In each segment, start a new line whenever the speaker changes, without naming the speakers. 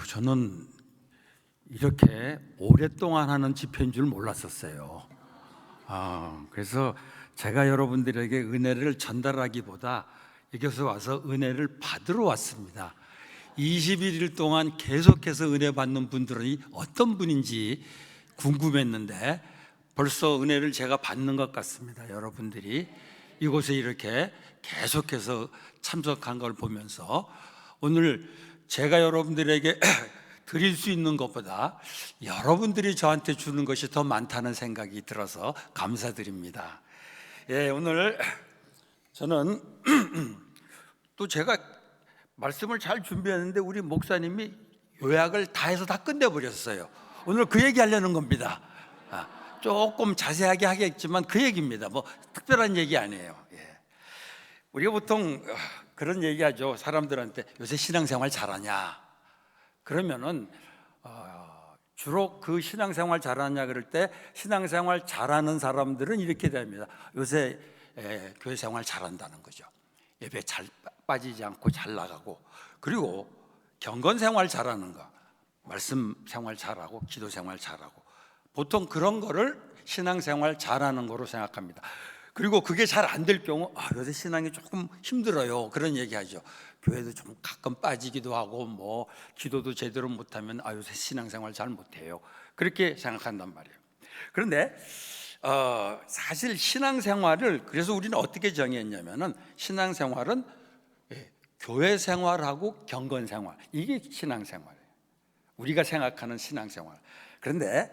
저는 이렇게 오랫동안 하는 집회인 줄 몰랐었어요. 그래서 제가 여러분들에게 은혜를 전달하기보다 이곳에 와서 은혜를 받으러 왔습니다. 21일 동안 계속해서 은혜 받는 분들이 어떤 분인지 궁금했는데 벌써 은혜를 제가 받는 것 같습니다. 여러분들이 이곳에 이렇게 계속해서 참석한 걸 보면서 오늘 제가 여러분들에게 드릴 수 있는 것보다 여러분들이 저한테 주는 것이 더 많다는 생각이 들어서 감사드립니다. 오늘 저는 또 제가 말씀을 잘 준비했는데 우리 목사님이 요약을 다 해서 다 끝내버렸어요. 오늘 그 얘기 하려는 겁니다. 조금 자세하게 하겠지만 그 얘기입니다. 뭐 특별한 얘기 아니에요. 우리가 보통 그런 얘기하죠. 사람들한테 요새 신앙생활 잘하냐? 그러면은 주로 그 신앙생활 잘하냐 그럴 때 신앙생활 잘하는 사람들은 이렇게 됩니다. 요새 교회 생활 잘한다는 거죠. 예배 잘 빠지지 않고 잘 나가고, 그리고 경건 생활 잘하는 거, 말씀 생활 잘하고 기도 생활 잘하고, 보통 그런 거를 신앙생활 잘하는 거로 생각합니다. 그리고 그게 잘 안 될 경우 요새 신앙이 조금 힘들어요, 그런 얘기하죠. 교회도 좀 가끔 빠지기도 하고 뭐 기도도 제대로 못하면 요새 신앙생활 잘 못해요, 그렇게 생각한단 말이에요. 그런데 사실 신앙생활을 그래서 우리는 어떻게 정의했냐면은 신앙생활은 교회 생활하고 경건 생활, 이게 신앙생활이에요. 우리가 생각하는 신앙생활. 그런데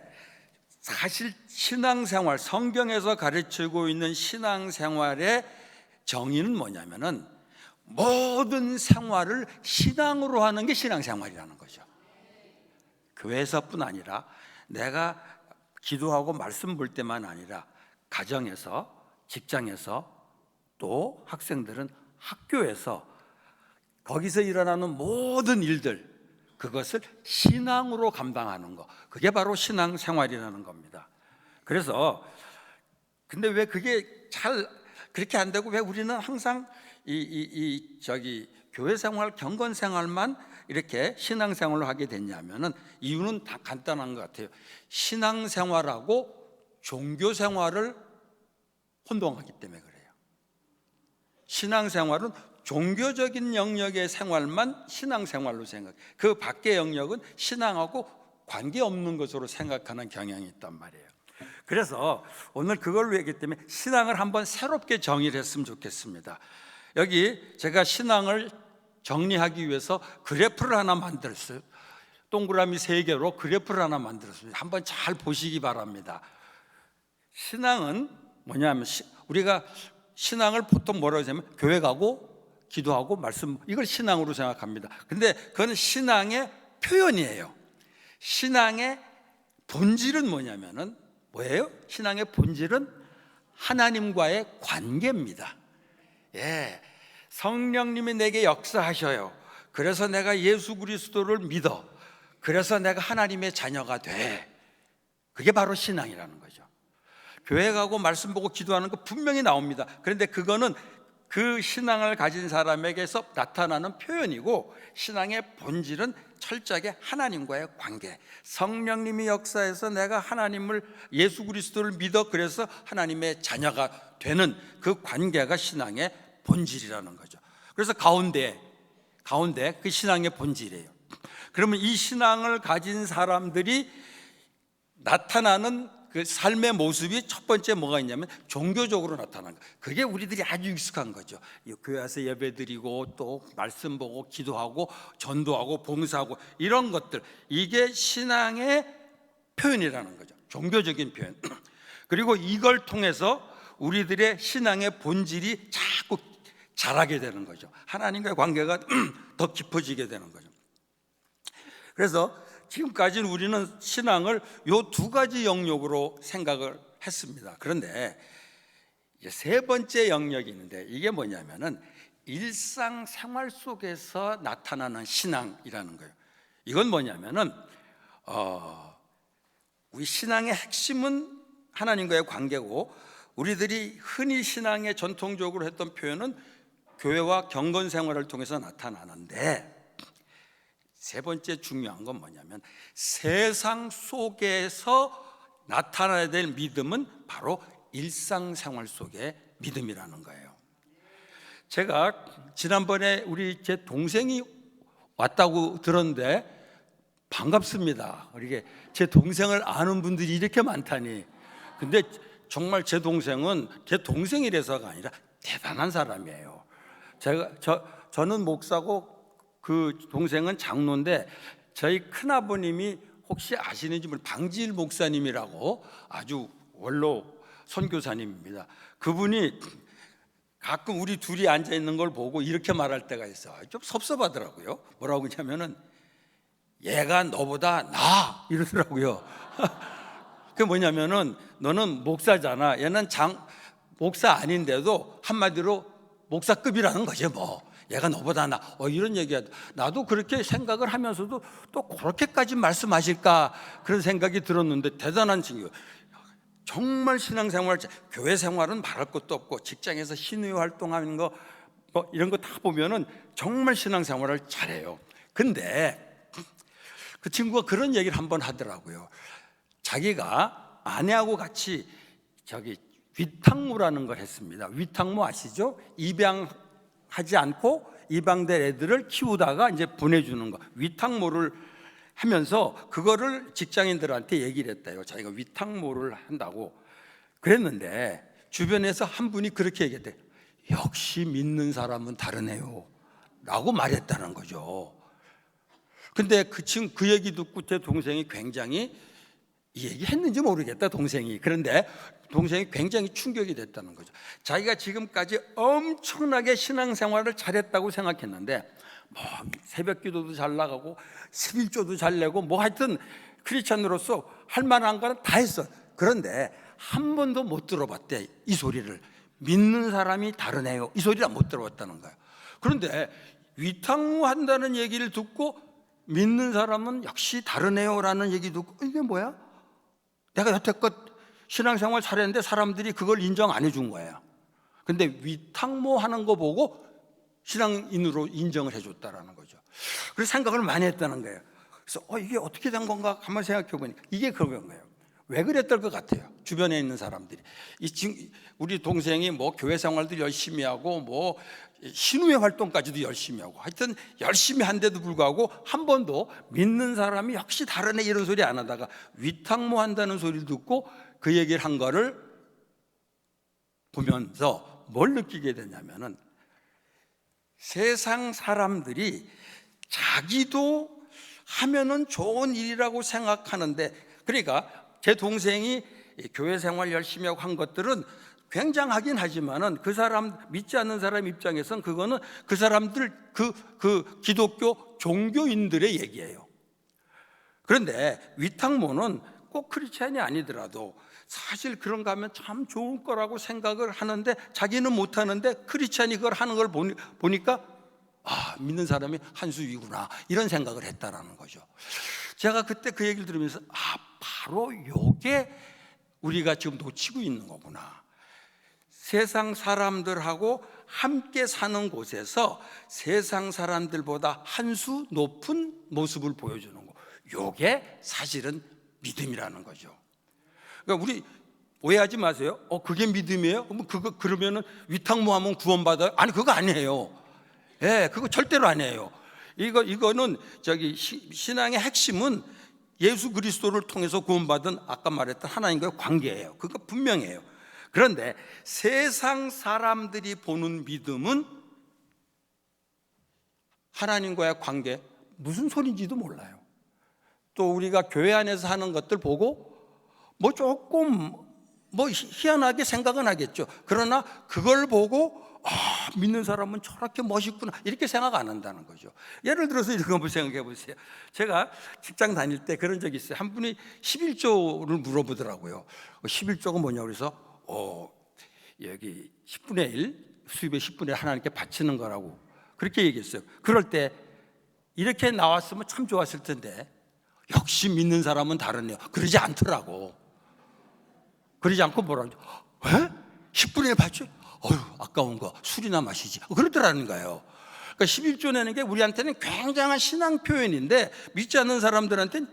사실 신앙생활, 성경에서 가르치고 있는 신앙생활의 정의는 뭐냐면은 모든 생활을 신앙으로 하는 게 신앙생활이라는 거죠. 교회에서뿐 아니라 내가 기도하고 말씀 볼 때만 아니라 가정에서, 직장에서, 또 학생들은 학교에서, 거기서 일어나는 모든 일들, 그것을 신앙으로 감당하는 거, 그게 바로 신앙생활이라는 겁니다. 그래서 근데 왜 그게 잘 그렇게 안 되고 왜 우리는 항상 교회 생활, 경건 생활만 이렇게 신앙생활로 하게 됐냐면은 이유는 다 간단한 것 같아요. 신앙생활하고 종교생활을 혼동하기 때문에 그래요. 신앙생활은 종교적인 영역의 생활만 신앙생활로 생각해요. 그 밖의 영역은 신앙하고 관계없는 것으로 생각하는 경향이 있단 말이에요. 그래서 오늘 그걸 얘기하기 때문에 신앙을 한번 새롭게 정의를 했으면 좋겠습니다. 여기 제가 신앙을 정리하기 위해서 그래프를 하나 만들었어요. 동그라미 3개로 그래프를 하나 만들었습니다. 한번 잘 보시기 바랍니다. 신앙은 뭐냐면 우리가 신앙을 보통 뭐라고 하냐면 교회 가고 기도하고 말씀, 이걸 신앙으로 생각합니다. 근데 그건 신앙의 표현이에요. 신앙의 본질은 뭐냐면은 뭐예요? 신앙의 본질은 하나님과의 관계입니다. 성령님이 내게 역사하셔요. 그래서 내가 예수 그리스도를 믿어. 그래서 내가 하나님의 자녀가 돼. 그게 바로 신앙이라는 거죠. 교회 가고 말씀 보고 기도하는 거 분명히 나옵니다. 그런데 그거는 그 신앙을 가진 사람에게서 나타나는 표현이고, 신앙의 본질은 철저하게 하나님과의 관계. 성령님이 역사해서 내가 하나님을, 예수 그리스도를 믿어 그래서 하나님의 자녀가 되는 그 관계가 신앙의 본질이라는 거죠. 그래서 가운데 그 신앙의 본질이에요. 그러면 이 신앙을 가진 사람들이 나타나는 그 삶의 모습이 첫 번째 뭐가 있냐면 종교적으로 나타나는 거예요. 그게 우리들이 아주 익숙한 거죠. 교회 와서 예배드리고 또 말씀 보고 기도하고 전도하고 봉사하고 이런 것들, 이게 신앙의 표현이라는 거죠. 종교적인 표현. 그리고 이걸 통해서 우리들의 신앙의 본질이 자꾸 자라게 되는 거죠. 하나님과의 관계가 더 깊어지게 되는 거죠. 그래서 지금까지는 우리는 신앙을 요 2가지 영역으로 생각을 했습니다. 그런데 이제 3번째 영역이 있는데 이게 뭐냐면은 일상생활 속에서 나타나는 신앙이라는 거예요. 이건 뭐냐면은 우리 신앙의 핵심은 하나님과의 관계고, 우리들이 흔히 신앙의 전통적으로 했던 표현은 교회와 경건 생활을 통해서 나타나는데, 세 번째 중요한 건 뭐냐면 세상 속에서 나타나야 될 믿음은 바로 일상생활 속의 믿음이라는 거예요. 제가 지난번에 제 동생이 왔다고 들었는데 반갑습니다. 이렇게 제 동생을 아는 분들이 이렇게 많다니. 근데 정말 제 동생은 제 동생이라서가 아니라 대단한 사람이에요. 저는 목사고 그 동생은 장로인데 저희 큰아버님이 혹시 아시는지 모르겠어요. 방지일 목사님이라고 아주 원로 선교사님입니다. 그분이 가끔 우리 둘이 앉아 있는 걸 보고 이렇게 말할 때가 있어요. 좀 섭섭하더라고요. 뭐라고 하냐면은 얘가 너보다 나아 이러더라고요. 그게 뭐냐면은 너는 목사잖아. 얘는 목사 아닌데도 한마디로 목사급이라는 거죠. 뭐 얘가 너보다 나. 이런 얘기야. 나도 그렇게 생각을 하면서도 또 그렇게까지 말씀하실까 그런 생각이 들었는데 대단한 친구. 정말 신앙생활, 교회 생활은 말할 것도 없고 직장에서 신의 활동하는 거 뭐 이런 거 다 보면은 정말 신앙생활을 잘해요. 근데 그 친구가 그런 얘기를 한번 하더라고요. 자기가 아내하고 같이 위탁무라는 걸 했습니다. 위탁무 아시죠? 입양하지 않고 입양된 애들을 키우다가 이제 보내주는 거. 위탁무를 하면서 그거를 직장인들한테 얘기를 했대요. 자기가 위탁무를 한다고 그랬는데 주변에서 한 분이 그렇게 얘기했대요. 역시 믿는 사람은 다르네요 라고 말했다는 거죠. 근데 그 얘기 듣고 제 동생이 굉장히 이 얘기 했는지 모르겠다 동생이. 그런데 동생이 굉장히 충격이 됐다는 거죠. 자기가 지금까지 엄청나게 신앙생활을 잘했다고 생각했는데 뭐 새벽기도도 잘 나가고 11조도 잘 내고 뭐 하여튼 크리스찬으로서 할 만한 거는 다 했어. 그런데 한 번도 못 들어봤대 이 소리를. 믿는 사람이 다르네요 이 소리를 못 들어봤다는 거예요. 그런데 위탁무 한다는 얘기를 듣고 믿는 사람은 역시 다르네요라는 얘기 듣고 이게 뭐야? 내가 여태껏 신앙생활 잘했는데 사람들이 그걸 인정 안 해준 거예요. 근데 위탁무 하는 거 보고 신앙인으로 인정을 해줬다라는 거죠. 그래서 생각을 많이 했다는 거예요. 그래서 이게 어떻게 된 건가 한번 생각해 보니까 이게 그런 거예요. 왜 그랬던 것 같아요? 주변에 있는 사람들이 우리 동생이 뭐 교회 생활도 열심히 하고 뭐 신우회 활동까지도 열심히 하고 하여튼 열심히 한데도 불구하고 한 번도 믿는 사람이 역시 다르네 이런 소리 안 하다가 위탁무 한다는 소리를 듣고 그 얘기를 한 거를 보면서 뭘 느끼게 되냐면은 세상 사람들이 자기도 하면은 좋은 일이라고 생각하는데, 그러니까 제 동생이 교회 생활 열심히 하고 한 것들은 굉장하긴 하지만은 그 사람 믿지 않는 사람 입장에서는 그거는 그 사람들 그 기독교 종교인들의 얘기예요. 그런데 위탁모는 꼭 크리스찬이 아니더라도 사실 그런가 하면 참 좋은 거라고 생각을 하는데 자기는 못하는데 크리스찬이 그걸 하는 걸 보니까 믿는 사람이 한 수 위구나 이런 생각을 했다라는 거죠. 제가 그때 그 얘기를 들으면서 바로 요게 우리가 지금 놓치고 있는 거구나. 세상 사람들하고 함께 사는 곳에서 세상 사람들보다 한 수 높은 모습을 보여주는 거, 요게 사실은 믿음이라는 거죠. 그러니까 우리 오해하지 마세요. 그게 믿음이에요? 그러면은 위탁모 하면 구원받아요? 아니, 그거 아니에요. 그거 절대로 아니에요. 이거는 신앙의 핵심은 예수 그리스도를 통해서 구원받은 아까 말했던 하나님과의 관계예요. 그거 분명해요. 그런데 세상 사람들이 보는 믿음은 하나님과의 관계, 무슨 소리인지도 몰라요. 또 우리가 교회 안에서 하는 것들 보고 뭐 조금 희한하게 생각은 하겠죠. 그러나 그걸 보고 믿는 사람은 저렇게 멋있구나 이렇게 생각 안 한다는 거죠. 예를 들어서 이런 거 한번 생각해 보세요. 제가 직장 다닐 때 그런 적이 있어요. 한 분이 11조를 물어보더라고요. 11조가 뭐냐고 그래서 여기 10분의 1 수입의 10분의 1 하나님께 바치는 거라고 그렇게 얘기했어요. 그럴 때 이렇게 나왔으면 참 좋았을 텐데 역시 믿는 사람은 다르네요. 그러지 않더라고. 그러지 않고 뭐라고 10분의 1 바쳐? 아까운 거 술이나 마시지 그러더라는 거예요. 그러니까 11조 내는 게 우리한테는 굉장한 신앙 표현인데 믿지 않는 사람들한테는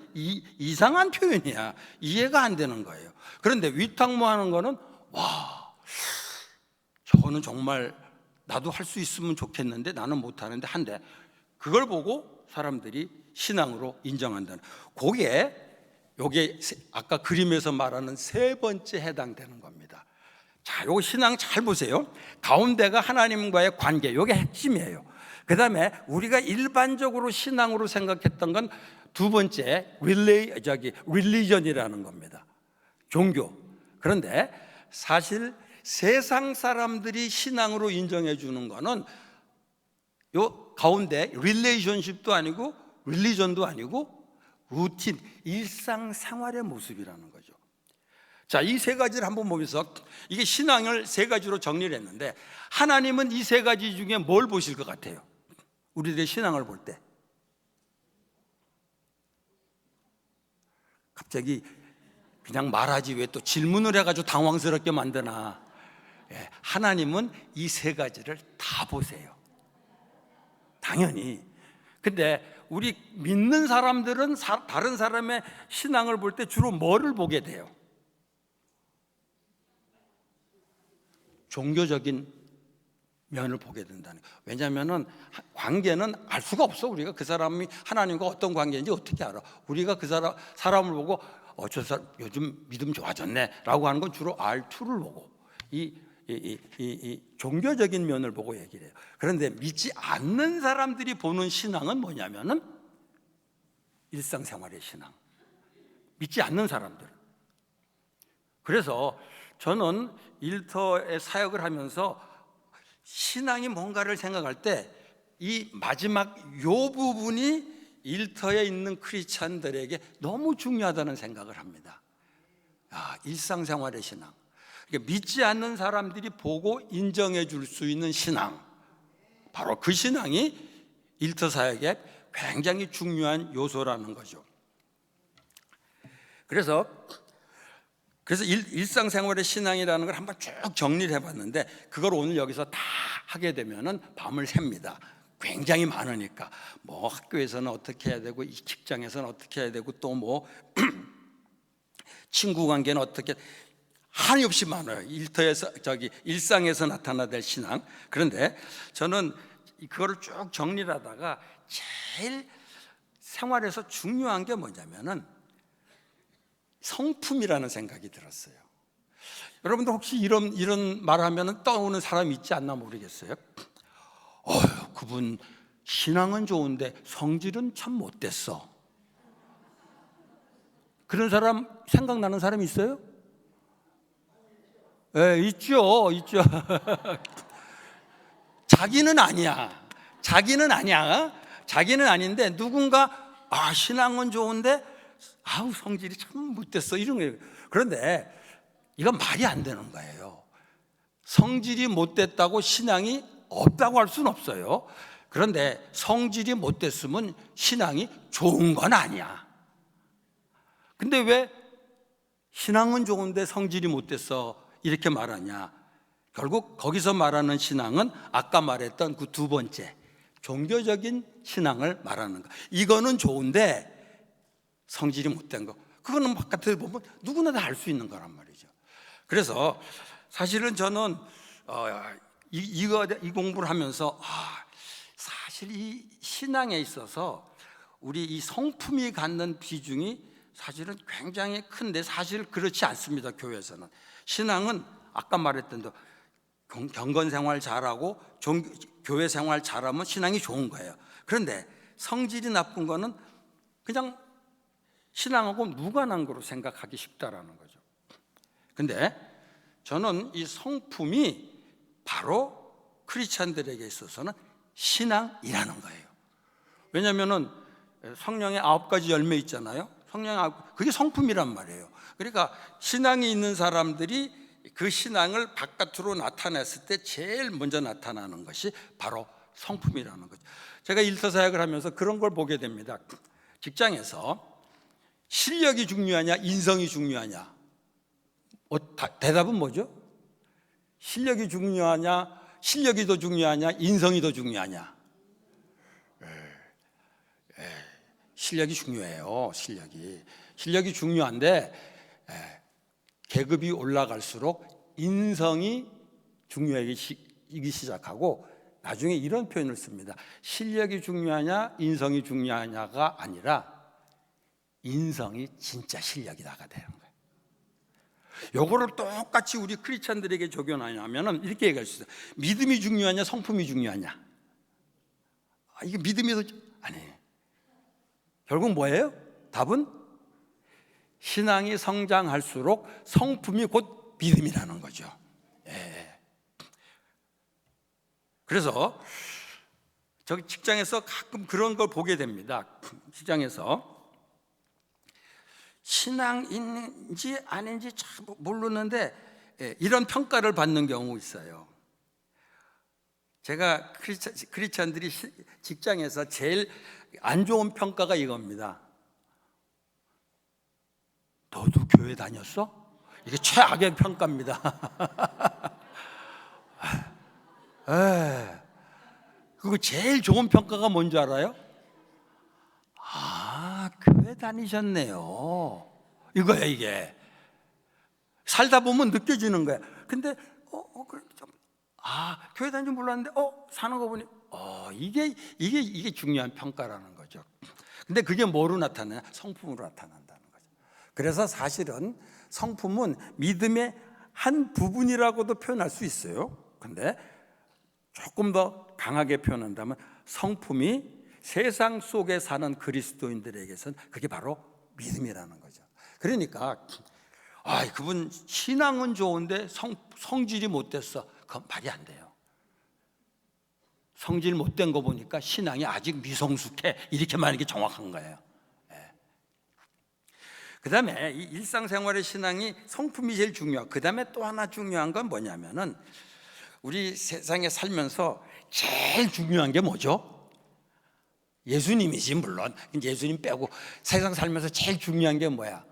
이상한 표현이야. 이해가 안 되는 거예요. 그런데 위탁모하는 거는 와, 저거는 정말 나도 할 수 있으면 좋겠는데 나는 못하는데 한데, 그걸 보고 사람들이 신앙으로 인정한다는, 요게 아까 그림에서 말하는 세 번째 해당되는 겁니다. 자, 요 신앙 잘 보세요. 가운데가 하나님과의 관계, 요게 핵심이에요. 그 다음에 우리가 일반적으로 신앙으로 생각했던 건 두 번째 릴리전이라는 겁니다. 종교. 그런데 사실 세상 사람들이 신앙으로 인정해 주는 거는 요 가운데 릴레이션십도 아니고 릴리전도 아니고 루틴, 일상생활의 모습이라는 거죠. 자, 이 세 가지를 한번 보면서 이게 신앙을 세 가지로 정리를 했는데, 하나님은 이 세 가지 중에 뭘 보실 것 같아요? 우리들의 신앙을 볼 때 갑자기 그냥 말하지 왜 또 질문을 해가지고 당황스럽게 만드나. 하나님은 이 세 가지를 다 보세요, 당연히. 근데 우리 믿는 사람들은 다른 사람의 신앙을 볼 때 주로 뭐를 보게 돼요? 종교적인 면을 보게 된다는 거예요. 왜냐하면 관계는 알 수가 없어. 우리가 그 사람이 하나님과 어떤 관계인지 어떻게 알아? 우리가 그 사람을 보고 저 사람 요즘 믿음 좋아졌네 라고 하는 건 주로 R2를 보고 이 종교적인 면을 보고 얘기를 해요. 그런데 믿지 않는 사람들이 보는 신앙은 뭐냐면은 일상생활의 신앙, 믿지 않는 사람들. 그래서 저는 일터의 사역을 하면서 신앙이 뭔가를 생각할 때 이 마지막 요 부분이 일터에 있는 크리스찬들에게 너무 중요하다는 생각을 합니다. 일상생활의 신앙, 그러니까 믿지 않는 사람들이 보고 인정해 줄 수 있는 신앙, 바로 그 신앙이 일터 사역에 굉장히 중요한 요소라는 거죠. 그래서 일상생활의 신앙이라는 걸 한번 쭉 정리를 해봤는데, 그걸 오늘 여기서 다 하게 되면은 밤을 샙니다. 굉장히 많으니까. 뭐 학교에서는 어떻게 해야 되고, 이 직장에서는 어떻게 해야 되고, 또 뭐 친구 관계는 어떻게, 한이 없이 많아요. 일터에서 일상에서 나타나야 될 신앙. 그런데 저는 그거를 쭉 정리를 하다가 제일 생활에서 중요한 게 뭐냐면은 성품이라는 생각이 들었어요. 여러분들 혹시 이런 말하면 떠오르는 사람 있지 않나 모르겠어요. 그분 신앙은 좋은데 성질은 참 못됐어. 그런 사람 생각나는 사람 있어요? 네, 있죠. 자기는 아니야. 자기는 아닌데 누군가 신앙은 좋은데 성질이 참 못됐어, 이런 거예요. 그런데 이건 말이 안 되는 거예요. 성질이 못됐다고 신앙이 없다고 할 수는 없어요. 그런데 성질이 못됐으면 신앙이 좋은 건 아니야. 근데 왜 신앙은 좋은데 성질이 못됐어 이렇게 말하냐? 결국 거기서 말하는 신앙은 아까 말했던 그 두 번째 종교적인 신앙을 말하는 거. 이거는 좋은데 성질이 못된 거, 그거는 바깥에 보면 누구나 다 알 수 있는 거란 말이죠. 그래서 사실은 저는 이 공부를 하면서 사실 이 신앙에 있어서 우리 이 성품이 갖는 비중이 사실은 굉장히 큰데, 사실 그렇지 않습니다. 교회에서는 신앙은 아까 말했던 대로 경건 생활 잘하고 교회 생활 잘하면 신앙이 좋은 거예요. 그런데 성질이 나쁜 거는 그냥 신앙하고 무관한 거로 생각하기 쉽다라는 거죠. 근데 저는 이 성품이 바로 크리스찬들에게 있어서는 신앙이라는 거예요. 왜냐하면 성령의 9가지 열매 있잖아요. 그게 성품이란 말이에요. 그러니까 신앙이 있는 사람들이 그 신앙을 바깥으로 나타냈을 때 제일 먼저 나타나는 것이 바로 성품이라는 거죠. 제가 일터 사역을 하면서 그런 걸 보게 됩니다. 직장에서 실력이 중요하냐, 인성이 중요하냐? 대답은 뭐죠? 실력이 더 중요하냐, 인성이 더 중요하냐? 실력이 중요해요. 실력이 중요한데 계급이 올라갈수록 인성이 중요해지기 시작하고 나중에 이런 표현을 씁니다. 실력이 중요하냐 인성이 중요하냐가 아니라 인성이 진짜 실력이다가 되는 거예요. 요거를 똑같이 우리 크리스찬들에게 적용하냐면 이렇게 얘기할 수 있어요. 믿음이 중요하냐 성품이 중요하냐. 이게 믿음이 아니에요. 결국 뭐예요? 답은 신앙이 성장할수록 성품이 곧 믿음이라는 거죠. 그래서 저기 직장에서 가끔 그런 걸 보게 됩니다. 직장에서 신앙인지 아닌지 잘 모르는데 이런 평가를 받는 경우 있어요. 제가 크리스찬들이 직장에서 제일 안 좋은 평가가 이겁니다. 너도 교회 다녔어? 이게 최악의 평가입니다. 그리고 제일 좋은 평가가 뭔지 알아요? 교회 다니셨네요. 이거야 이게. 살다 보면 느껴지는 거야. 근데 교회 다니는 줄 몰랐는데 사는 거 보니 이게 중요한 평가라는 거죠. 근데 그게 뭐로 나타나냐? 성품으로 나타난다는 거죠. 그래서 사실은 성품은 믿음의 한 부분이라고도 표현할 수 있어요. 근데 조금 더 강하게 표현한다면 성품이 세상 속에 사는 그리스도인들에게선 그게 바로 믿음이라는 거죠. 그러니까 그분 신앙은 좋은데 성질이 못됐어. 그건 말이 안 돼요. 성질 못된 거 보니까 신앙이 아직 미성숙해. 이렇게 말하는 게 정확한 거예요. 그 다음에 이 일상생활의 신앙이 성품이 제일 중요하고 그 다음에 또 하나 중요한 건 뭐냐면은 우리 세상에 살면서 제일 중요한 게 뭐죠? 예수님이지. 물론 예수님 빼고 세상 살면서 제일 중요한 게 뭐야?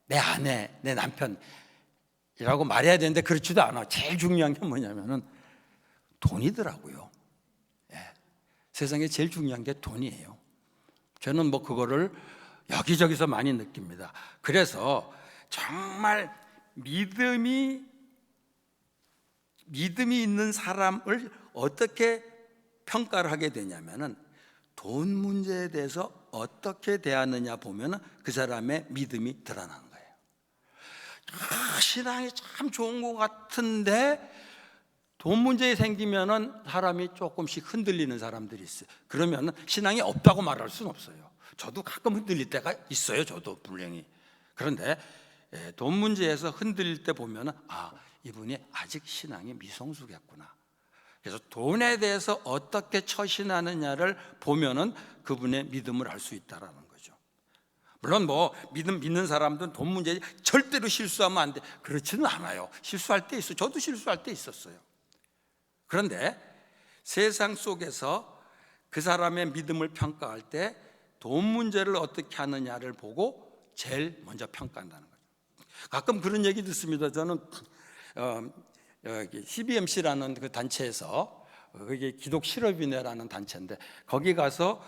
내 아내, 내 남편이라고 말해야 되는데 그렇지도 않아. 제일 중요한 게 뭐냐면은 돈이더라고요. 세상에 제일 중요한 게 돈이에요. 저는 그거를 여기저기서 많이 느낍니다. 그래서 정말 믿음이 있는 사람을 어떻게 평가를 하게 되냐면은 돈 문제에 대해서 어떻게 대하느냐 보면은 그 사람의 믿음이 드러나는 거예요. 신앙이 참 좋은 것 같은데 돈 문제 생기면은 사람이 조금씩 흔들리는 사람들이 있어요. 그러면은 신앙이 없다고 말할 수는 없어요. 저도 가끔 흔들릴 때가 있어요. 저도 분명히. 그런데 돈 문제에서 흔들릴 때 보면은 이분이 아직 신앙이 미성숙했구나. 그래서 돈에 대해서 어떻게 처신하느냐를 보면은 그분의 믿음을 알 수 있다라는 거죠. 물론 믿는 사람들은 돈 문제에 절대로 실수하면 안 돼. 그렇지는 않아요. 실수할 때 있어요. 저도 실수할 때 있었어요. 그런데 세상 속에서 그 사람의 믿음을 평가할 때 돈 문제를 어떻게 하느냐를 보고 제일 먼저 평가한다는 거죠. 가끔 그런 얘기 듣습니다. 저는 CBMC라는 그 단체에서 그게 기독 실업인회라는 단체인데 거기 가서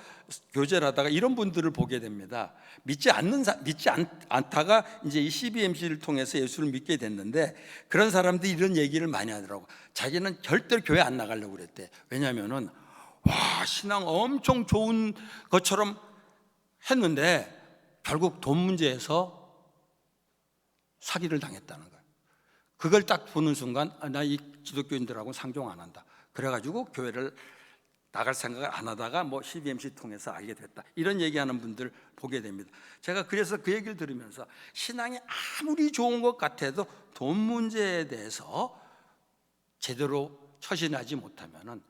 교제를 하다가 이런 분들을 보게 됩니다. 믿지 않다가 이제 이 CBMC를 통해서 예수를 믿게 됐는데 그런 사람들이 이런 얘기를 많이 하더라고. 자기는 절대로 교회 안 나가려고 그랬대. 왜냐하면은 신앙 엄청 좋은 것처럼 했는데 결국 돈 문제에서 사기를 당했다는 거예요. 그걸 딱 보는 순간 나 이 기독교인들하고는 상종 안 한다. 그래가지고 교회를 나갈 생각을 안 하다가 CBMC 통해서 알게 됐다. 이런 얘기하는 분들 보게 됩니다. 제가 그래서 그 얘기를 들으면서 신앙이 아무리 좋은 것 같아도 돈 문제에 대해서 제대로 처신하지 못하면은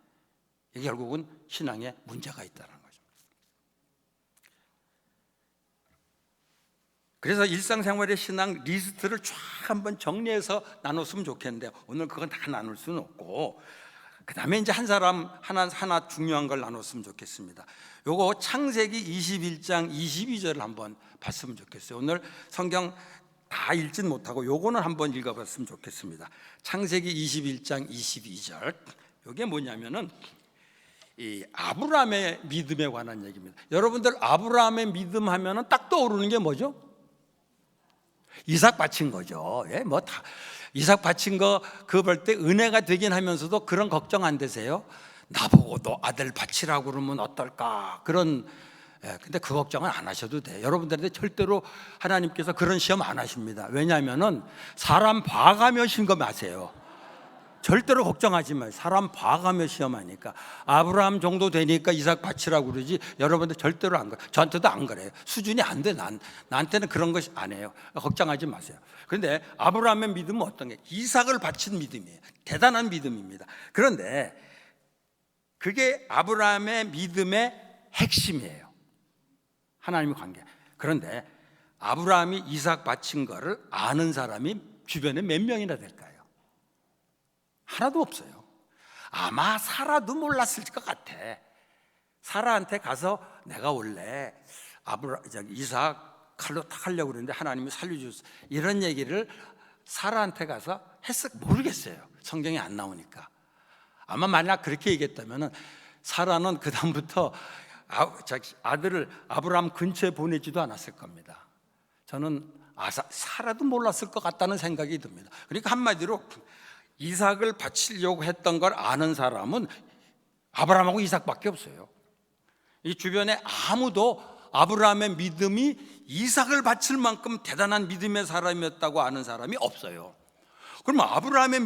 이게 결국은 신앙에 문제가 있다는 거죠. 그래서 일상생활의 신앙 리스트를 쫙 한번 정리해서 나눴으면 좋겠는데 오늘 그건 다 나눌 수는 없고 그 다음에 이제 한 사람 하나 중요한 걸 나눴으면 좋겠습니다. 요거 창세기 21장 22절을 한번 봤으면 좋겠어요. 오늘 성경 다 읽진 못하고 요거는 한번 읽어봤으면 좋겠습니다. 창세기 21장 22절. 요게 뭐냐면은 이 아브라함의 믿음에 관한 얘기입니다. 여러분들 아브라함의 믿음 하면은 딱 떠오르는 게 뭐죠? 이삭 바친 거죠. 예, 뭐 다 이삭 바친 거 그거 볼 때 은혜가 되긴 하면서도 그런 걱정 안 되세요? 나보고 너 아들 바치라고 그러면 어떨까? 그런 근데 그 걱정은 안 하셔도 돼. 여러분들한테 절대로 하나님께서 그런 시험 안 하십니다. 왜냐하면은 사람 봐가며 신검 하세요. 절대로 걱정하지 마요. 사람 봐가며 시험하니까. 아브라함 정도 되니까 이삭 바치라고 그러지 여러분들 절대로 안 그래요. 저한테도 안 그래요. 수준이 안 돼. 나한테는 그런 것이 안 해요. 걱정하지 마세요. 그런데 아브라함의 믿음은 어떤 게? 이삭을 바친 믿음이에요. 대단한 믿음입니다. 그런데 그게 아브라함의 믿음의 핵심이에요. 하나님의 관계. 그런데 아브라함이 이삭 바친 거를 아는 사람이 주변에 몇 명이나 될까요? 하나도 없어요. 아마 사라도 몰랐을 것 같아. 사라한테 가서 내가 원래 이삭 칼로 탁 하려고 그랬는데 하나님이 살려주셨어, 이런 얘기를 사라한테 가서 모르겠어요. 성경에 안 나오니까. 아마 만약 그렇게 얘기했다면 사라는 그 다음부터 아들을 아브라함 근처에 보내지도 않았을 겁니다. 저는 사라도 몰랐을 것 같다는 생각이 듭니다. 그러니까 한마디로 이삭을 바치려고 했던 걸 아는 사람은 아브라함하고 이삭밖에 없어요. 이 주변에 아무도 아브라함의 믿음이 이삭을 바칠 만큼 대단한 믿음의 사람이었다고 아는 사람이 없어요. 그러면 아브라함의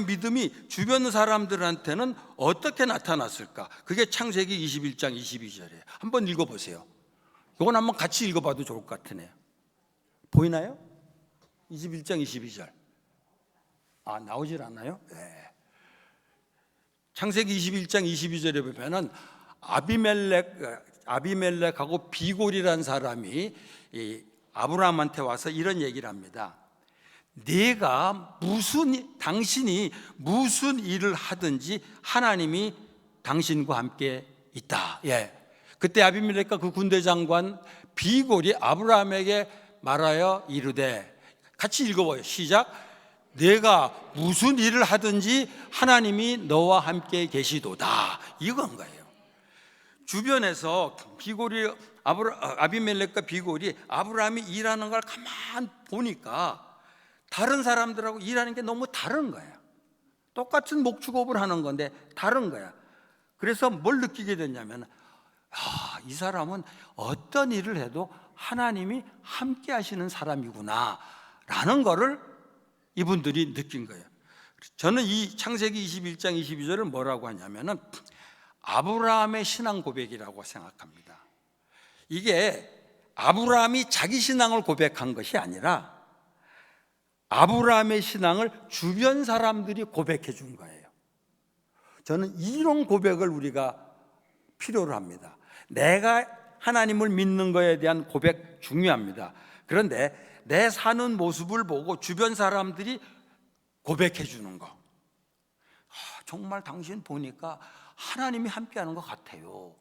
믿음이 주변 사람들한테는 어떻게 나타났을까? 그게 창세기 21장 22절이에요. 한번 읽어보세요. 이건 한번 같이 읽어봐도 좋을 것 같으네요. 보이나요? 21장 22절. 나오질 않나요? 네. 창세기 21장 22절에 보면은 아비멜렉하고 비골이라는 사람이 아브라함한테 와서 이런 얘기를 합니다. 당신이 무슨 일을 하든지 하나님이 당신과 함께 있다. 예. 그때 아비멜렉과 그 군대 장관 비골이 아브라함에게 말하여 이르되, 같이 읽어봐요. 시작. 내가 무슨 일을 하든지 하나님이 너와 함께 계시도다. 이건 거예요. 주변에서 아비멜렉과 비골이 아브라함이 일하는 걸 가만 보니까 다른 사람들하고 일하는 게 너무 다른 거예요. 똑같은 목축업을 하는 건데 다른 거야. 그래서 뭘 느끼게 됐냐면 이 사람은 어떤 일을 해도 하나님이 함께 하시는 사람이구나 라는 거를 이분들이 느낀 거예요. 저는 이 창세기 21장 22절을 뭐라고 하냐면은 아브라함의 신앙 고백이라고 생각합니다. 이게 아브라함이 자기 신앙을 고백한 것이 아니라 아브라함의 신앙을 주변 사람들이 고백해 준 거예요. 저는 이런 고백을 우리가 필요로 합니다. 내가 하나님을 믿는 것에 대한 고백 중요합니다. 그런데 내 사는 모습을 보고 주변 사람들이 고백해 주는 거, 정말 당신 보니까 하나님이 함께하는 것 같아요,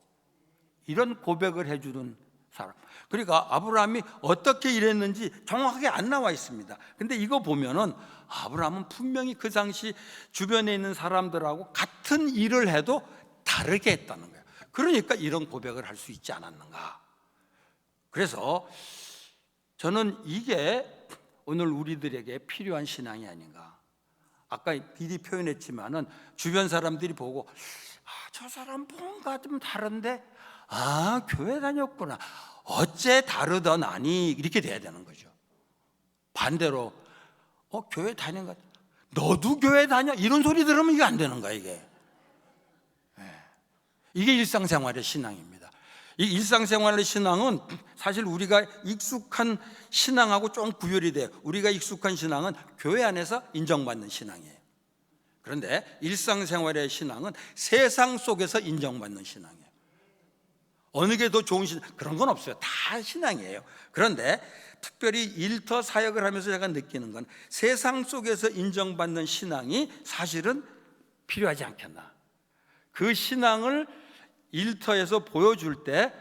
이런 고백을 해주는 사람. 그러니까 아브라함이 어떻게 일했는지 정확하게 안 나와 있습니다. 근데 이거 보면은 아브라함은 분명히 그 당시 주변에 있는 사람들하고 같은 일을 해도 다르게 했다는 거예요. 그러니까 이런 고백을 할 수 있지 않았는가. 그래서 저는 이게 오늘 우리들에게 필요한 신앙이 아닌가. 아까 미리 표현했지만은 주변 사람들이 보고 저 사람 뭔가 좀 다른데 교회 다녔구나, 어째 다르던 아니, 이렇게 돼야 되는 거죠. 반대로 교회 다닌 것 같아, 너도 교회 다녀, 이런 소리 들으면 이게 안 되는 거야. 이게 일상생활의 신앙입니다. 이 일상생활의 신앙은 사실 우리가 익숙한 신앙하고 좀 구별이 돼요. 우리가 익숙한 신앙은 교회 안에서 인정받는 신앙이에요. 그런데 일상생활의 신앙은 세상 속에서 인정받는 신앙이에요. 어느 게 더 좋은 신앙, 그런 건 없어요. 다 신앙이에요. 그런데 특별히 일터 사역을 하면서 제가 느끼는 건 세상 속에서 인정받는 신앙이 사실은 필요하지 않겠나. 그 신앙을 일터에서 보여줄 때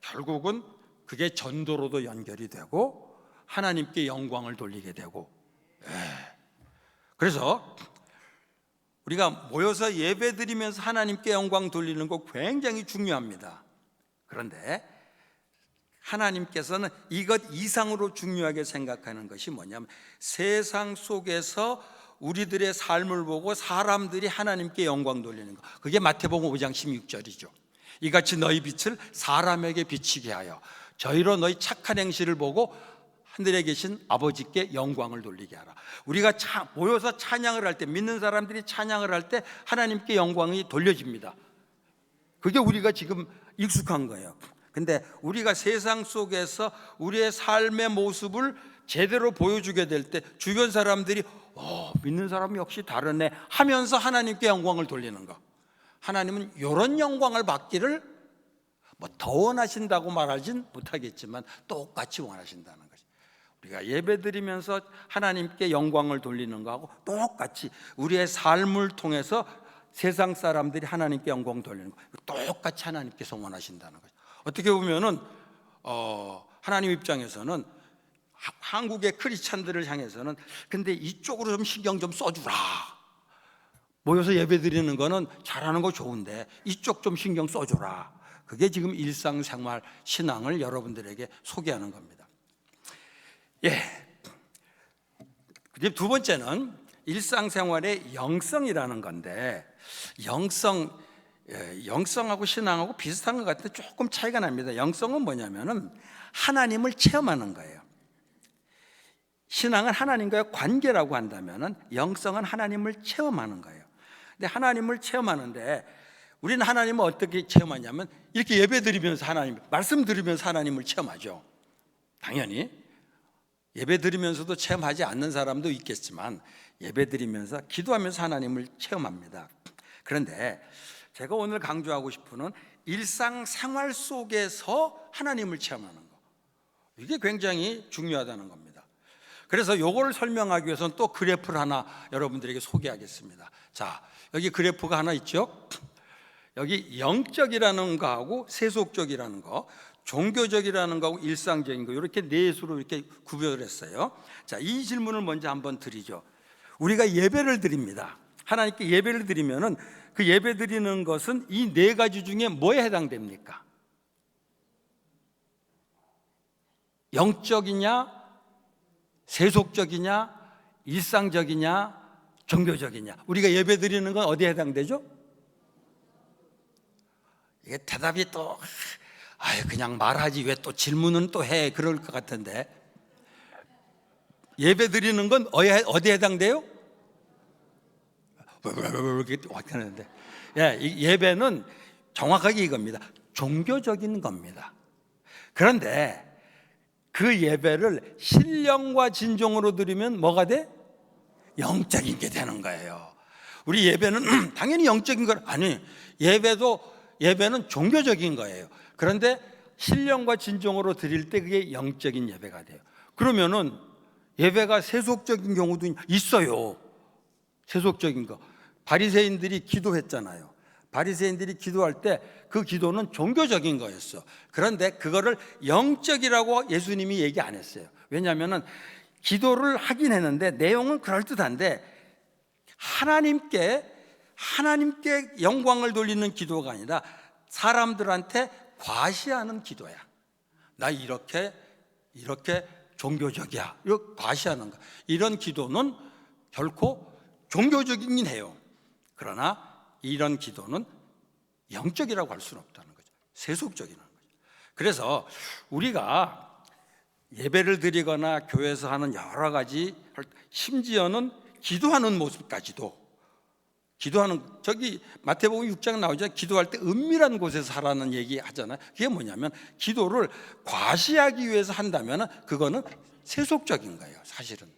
결국은 그게 전도로도 연결이 되고 하나님께 영광을 돌리게 되고. 그래서 우리가 모여서 예배드리면서 하나님께 영광 돌리는 거 굉장히 중요합니다. 그런데 하나님께서는 이것 이상으로 중요하게 생각하는 것이 뭐냐면, 세상 속에서 우리들의 삶을 보고 사람들이 하나님께 영광 돌리는 것. 그게 마태복음 5장 16절이죠. 이같이 너희 빛을 사람에게 비치게 하여 저희로 너희 착한 행실을 보고 하늘에 계신 아버지께 영광을 돌리게 하라. 우리가 모여서 찬양을 할 때, 믿는 사람들이 찬양을 할 때 하나님께 영광이 돌려집니다. 그게 우리가 지금 익숙한 거예요. 근데 우리가 세상 속에서 우리의 삶의 모습을 제대로 보여주게 될 때 주변 사람들이 믿는 사람이 역시 다르네 하면서 하나님께 영광을 돌리는 거. 하나님은 이런 영광을 받기를 더 원하신다고 말하진 못하겠지만 똑같이 원하신다는 거죠. 우리가 예배드리면서 하나님께 영광을 돌리는 거하고 똑같이 우리의 삶을 통해서 세상 사람들이 하나님께 영광 돌리는 거 똑같이 하나님께서 원하신다는 거죠. 어떻게 보면은 하나님 입장에서는 한국의 크리스찬들을 향해서는 근데 이쪽으로 좀 신경 좀 써주라. 모여서 예배드리는 거는 잘하는 거 좋은데 이쪽 좀 신경 써주라. 그게 지금 일상생활 신앙을 여러분들에게 소개하는 겁니다. 그리고 두 번째는 일상생활의 영성이라는 건데, 영성하고 신앙하고 비슷한 것 같은데 조금 차이가 납니다. 영성은 뭐냐면은 하나님을 체험하는 거예요. 신앙은 하나님과의 관계라고 한다면은 영성은 하나님을 체험하는 거예요. 근데 하나님을 체험하는데 우리는 하나님을 어떻게 체험하냐면 이렇게 예배 드리면서 하나님, 말씀 들으면서 하나님을 체험하죠. 당연히 예배 드리면서도 체험하지 않는 사람도 있겠지만 예배 드리면서 기도하면서 하나님을 체험합니다. 그런데 제가 오늘 강조하고 싶은 일상생활 속에서 하나님을 체험하는 거, 이게 굉장히 중요하다는 겁니다. 그래서 이걸 설명하기 위해서는 또 그래프를 하나 여러분들에게 소개하겠습니다. 자, 여기 그래프가 하나 있죠. 여기 영적이라는 거하고 세속적이라는 거, 종교적이라는 거하고 일상적인 거, 이렇게 네 수로 이렇게 구별을 했어요. 자, 이 질문을 먼저 한번 드리죠. 우리가 예배를 드립니다. 하나님께 예배를 드리면은 그 예배 드리는 것은 이 네 가지 중에 뭐에 해당됩니까? 영적이냐, 세속적이냐, 일상적이냐, 종교적이냐. 우리가 예배 드리는 건 어디에 해당되죠? 이게 대답이 또 그냥 말하지 왜 또 질문은 또 해, 그럴 것 같은데, 예배 드리는 건 어디에 해당돼요? 이렇게 하는데, 예배는 정확하게 이겁니다. 종교적인 겁니다. 그런데 그 예배를 신령과 진정으로 드리면 뭐가 돼? 영적인 게 되는 거예요. 우리 예배는 당연히 영적인 걸 아니, 예배는 종교적인 거예요. 그런데 신령과 진정으로 드릴 때 그게 영적인 예배가 돼요. 그러면은 예배가 세속적인 경우도 있어요. 세속적인 거. 바리새인들이 기도했잖아요. 바리새인들이 기도할 때 그 기도는 종교적인 거였어. 그런데 그거를 영적이라고 예수님이 얘기 안 했어요. 왜냐하면은 기도를 하긴 했는데 내용은 그럴듯한데 하나님께 영광을 돌리는 기도가 아니라 사람들한테 과시하는 기도야. 나 이렇게 종교적이야, 이렇게 과시하는 거. 이런 기도는 결코 종교적이긴 해요. 그러나 이런 기도는 영적이라고 할 수는 없다는 거죠. 세속적이라는 거죠. 그래서 우리가 예배를 드리거나 교회에서 하는 여러 가지, 심지어는 기도하는 모습까지도, 저기 마태복음 6장 나오잖아요. 기도할 때 은밀한 곳에서 하라는 얘기 하잖아요. 그게 뭐냐면 기도를 과시하기 위해서 한다면 그거는 세속적인 거예요, 사실은.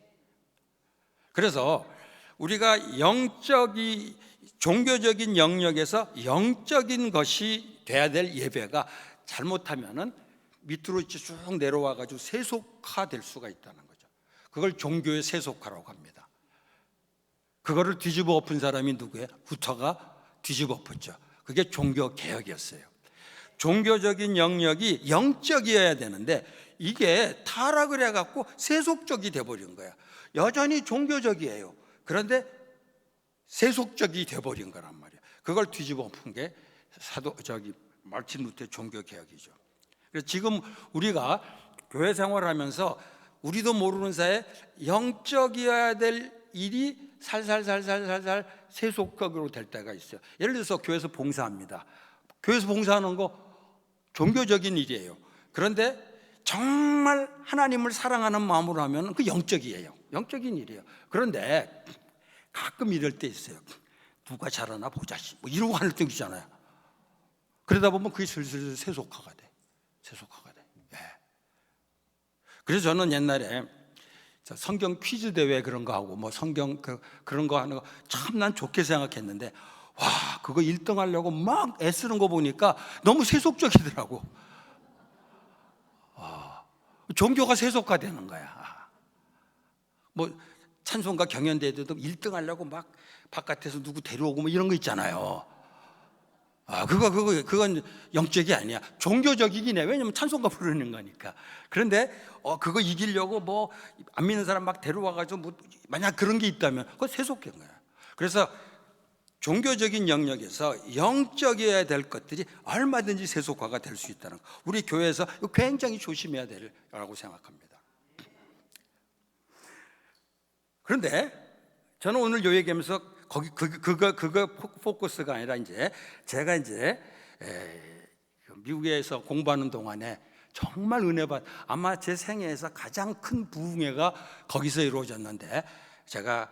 그래서 우리가 종교적인 영역에서 영적인 것이 돼야 될 예배가 잘못하면은 밑으로 쭉 내려와 가지고 세속화될 수가 있다는 거죠. 그걸 종교의 세속화라고 합니다. 그거를 뒤집어 엎은 사람이 누구예요? 루터가 뒤집어 엎었죠. 그게 종교 개혁이었어요. 종교적인 영역이 영적이어야 되는데 이게 타락을 해갖고 세속적이 돼버린 거야. 여전히 종교적이에요. 그런데 세속적이 돼버린 거란 말이에요. 그걸 뒤집어 푼 게 마르틴 루터의 종교 개혁이죠. 그래서 지금 우리가 교회 생활하면서 우리도 모르는 사이에 영적이어야 될 일이 살살살살살살 세속적으로 될 때가 있어요. 예를 들어서 교회에서 봉사합니다. 교회에서 봉사하는 거 종교적인 일이에요. 그런데 정말 하나님을 사랑하는 마음으로 하면 그 영적이에요. 영적인 일이에요. 그런데 가끔 이럴 때 있어요. 누가 잘하나 보자 뭐 이러고 하는 때 있잖아요. 그러다 보면 그게 슬슬 세속화가 돼. 세속화가 돼. 예. 그래서 저는 옛날에 성경 퀴즈 대회 그런 거 하고 뭐 성경 그런 거 하는 거 참 난 좋게 생각했는데, 와, 그거 1등 하려고 막 애쓰는 거 보니까 너무 세속적이더라고. 종교가 세속화되는 거야. 뭐 찬송가 경연대회도 1등 하려고 막 바깥에서 누구 데려오고 뭐 이런 거 있잖아요. 그건 영적이 아니야. 종교적이긴 해. 왜냐면 찬송가 부르는 거니까. 그런데 그거 이기려고 뭐 안 믿는 사람 막 데려와가지고 뭐 만약 그런 게 있다면 그거 세속인 거야. 그래서 종교적인 영역에서 영적이어야 될 것들이 얼마든지 세속화가 될 수 있다는 거. 우리 교회에서 굉장히 조심해야 되라고 생각합니다. 그런데 저는 오늘 요 얘기하면서 그거 포커스가 아니라 제가 미국에서 공부하는 동안에 정말 아마 제 생애에서 가장 큰 부흥회가 거기서 이루어졌는데, 제가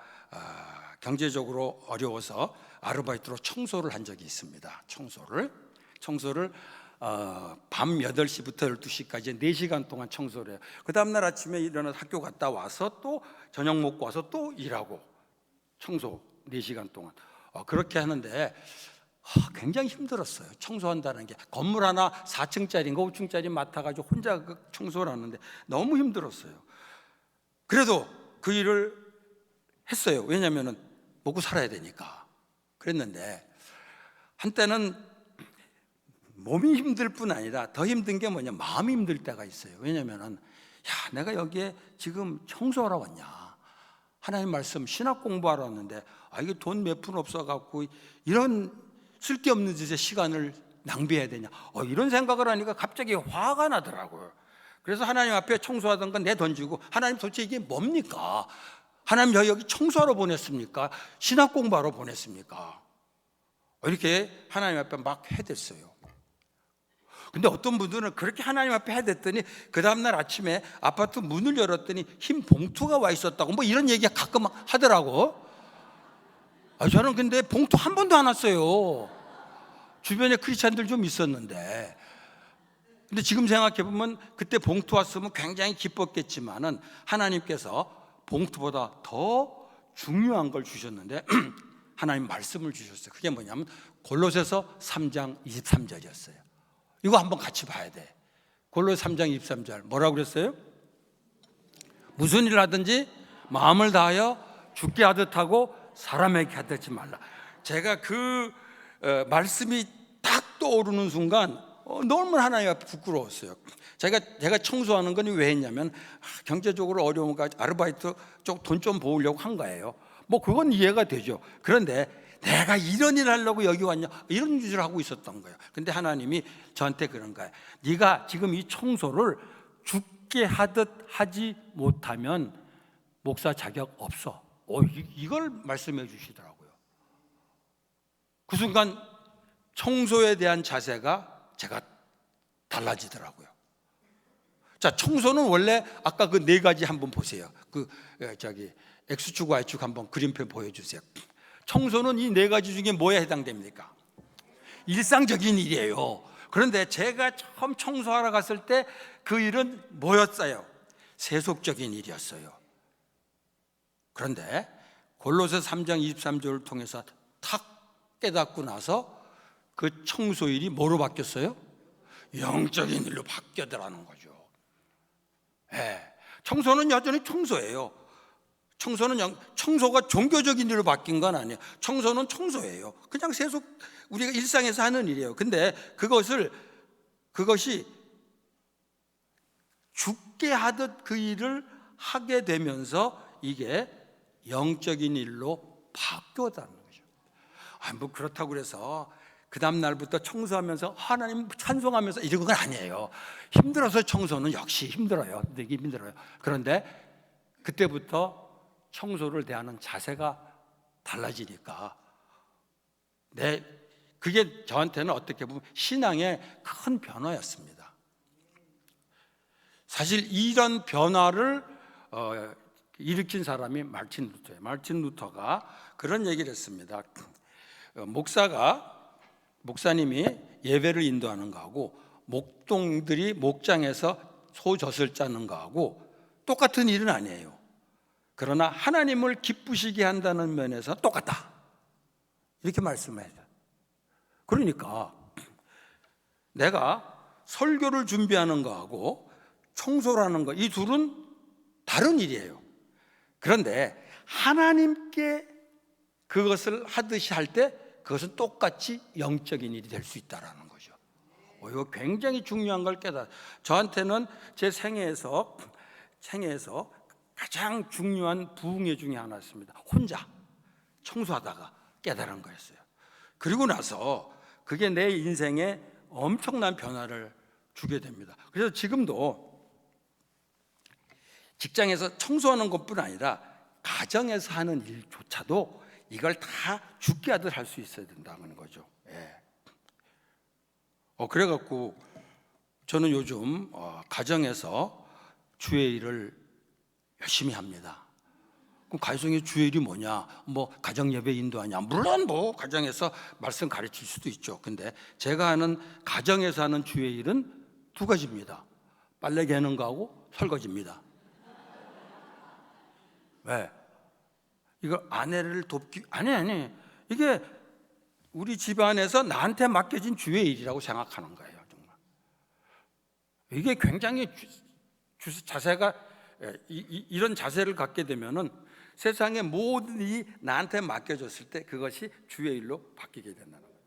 경제적으로 어려워서 아르바이트로 청소를 한 적이 있습니다. 청소를 밤 8시부터 12시까지 4시간 동안 청소를 해요. 그 다음날 아침에 일어나서 학교 갔다 와서 또 저녁 먹고 와서 또 일하고 청소 4시간 동안 그렇게 하는데 굉장히 힘들었어요. 청소한다는 게 건물 하나 4층짜리인가 5층짜리 맡아가지고 혼자 청소를 하는데 너무 힘들었어요. 그래도 그 일을 했어요. 왜냐하면 먹고 살아야 되니까. 그랬는데 한때는 몸이 힘들 뿐 아니라 더 힘든 게 뭐냐, 마음이 힘들 때가 있어요. 왜냐하면 내가 여기에 지금 청소하러 왔냐, 하나님 말씀 신학 공부하러 왔는데 이게 돈 몇 푼 없어갖고 이런 쓸데없는 짓에 시간을 낭비해야 되냐, 이런 생각을 하니까 갑자기 화가 나더라고요. 그래서 하나님 앞에 청소하던 건 내던지고, 하나님 도대체 이게 뭡니까? 하나님 저희 여기 청소하러 보냈습니까? 신학 공부하러 보냈습니까? 이렇게 하나님 앞에 막 해댔어요. 근데 어떤 분들은 그렇게 하나님 앞에 해댔더니 그 다음날 아침에 아파트 문을 열었더니 흰 봉투가 와 있었다고 뭐 이런 얘기 가끔 하더라고. 저는 근데 봉투 한 번도 안 왔어요. 주변에 크리스찬들 좀 있었는데. 근데 지금 생각해보면 그때 봉투 왔으면 굉장히 기뻤겠지만은 하나님께서 봉투보다 더 중요한 걸 주셨는데 하나님 말씀을 주셨어요. 그게 뭐냐면 골로새서 3장 23절이었어요. 이거 한번 같이 봐야 돼. 골로새 3장 23절 뭐라고 그랬어요? 무슨 일을 하든지 마음을 다하여 죽게 하듯 하고 사람에게 하듯지 말라. 제가 그 말씀이 딱 떠오르는 순간 너무 하나님 앞에 부끄러웠어요. 제가 청소하는 건 왜 했냐면 경제적으로 어려운 거 아르바이트 쪽 돈 좀 모으려고 한 거예요. 뭐 그건 이해가 되죠. 그런데 내가 이런 일 하려고 여기 왔냐, 이런 짓을 하고 있었던 거예요. 근데 하나님이 저한테 그런 거예요. 네가 지금 이 청소를 죽게 하듯 하지 못하면 목사 자격 없어. 이걸 말씀해 주시더라고요. 그 순간 청소에 대한 자세가 제가 달라지더라고요. 자, 청소는 원래 아까 그 4가지 한번 보세요. X축, Y축 한번 그림표 보여주세요. 청소는 이 4가지 중에 뭐에 해당됩니까? 일상적인 일이에요. 그런데 제가 처음 청소하러 갔을 때 그 일은 뭐였어요? 세속적인 일이었어요. 그런데 골로새 3장 23절을 통해서 탁 깨닫고 나서 그 청소일이 뭐로 바뀌었어요? 영적인 일로 바뀌더라는 거죠. 청소는 여전히 청소예요. 청소가 종교적인 일로 바뀐 건 아니에요. 청소는 청소예요. 그냥 우리가 일상에서 하는 일이에요. 근데 그것이 죽게 하듯 그 일을 하게 되면서 이게 영적인 일로 바뀌었다는 것이죠. 뭐 그렇다고 그래서 그 다음 날부터 청소하면서 하나님 찬송하면서 이런 건 아니에요. 힘들어서 청소는 역시 힘들어요. 되게 힘들어요. 그런데 그때부터 청소를 대하는 자세가 달라지니까 그게 저한테는 어떻게 보면 신앙의 큰 변화였습니다. 사실 이런 변화를 일으킨 사람이 마르틴 루터예요. 마르틴 루터가 그런 얘기를 했습니다. 목사님이 예배를 인도하는 거하고 목동들이 목장에서 소젖을 짜는 거하고 똑같은 일은 아니에요. 그러나 하나님을 기쁘시게 한다는 면에서 똑같다, 이렇게 말씀해요. 그러니까 내가 설교를 준비하는 거하고 청소를 하는 거, 이 둘은 다른 일이에요. 그런데 하나님께 그것을 하듯이 할 때 그것은 똑같이 영적인 일이 될 수 있다는 거죠. 이거 굉장히 중요한 걸 저한테는 제 생애에서 가장 중요한 부흥회 중에 하나였습니다. 혼자 청소하다가 깨달은 거였어요. 그리고 나서 그게 내 인생에 엄청난 변화를 주게 됩니다. 그래서 지금도 직장에서 청소하는 것뿐 아니라 가정에서 하는 일조차도 이걸 다 죽게 하듯 할 수 있어야 된다는 거죠. 그래갖고 저는 요즘 가정에서 주의 일을 열심히 합니다. 그럼 가정의 주의 일이 뭐냐? 뭐 가정 예배 인도하냐? 물론 뭐 가정에서 말씀 가르칠 수도 있죠. 근데 제가 하는 가정에서 하는 주의 일은 두 가지입니다. 빨래 개는 거하고 설거지입니다. 왜? 이거 아내를 돕기, 아니 이게 우리 집안에서 나한테 맡겨진 주의 일이라고 생각하는 거예요. 정말 이게 굉장히 자세가 이런 자세를 갖게 되면은 세상의 모든 일이 나한테 맡겨졌을 때 그것이 주의 일로 바뀌게 된다는 거예요.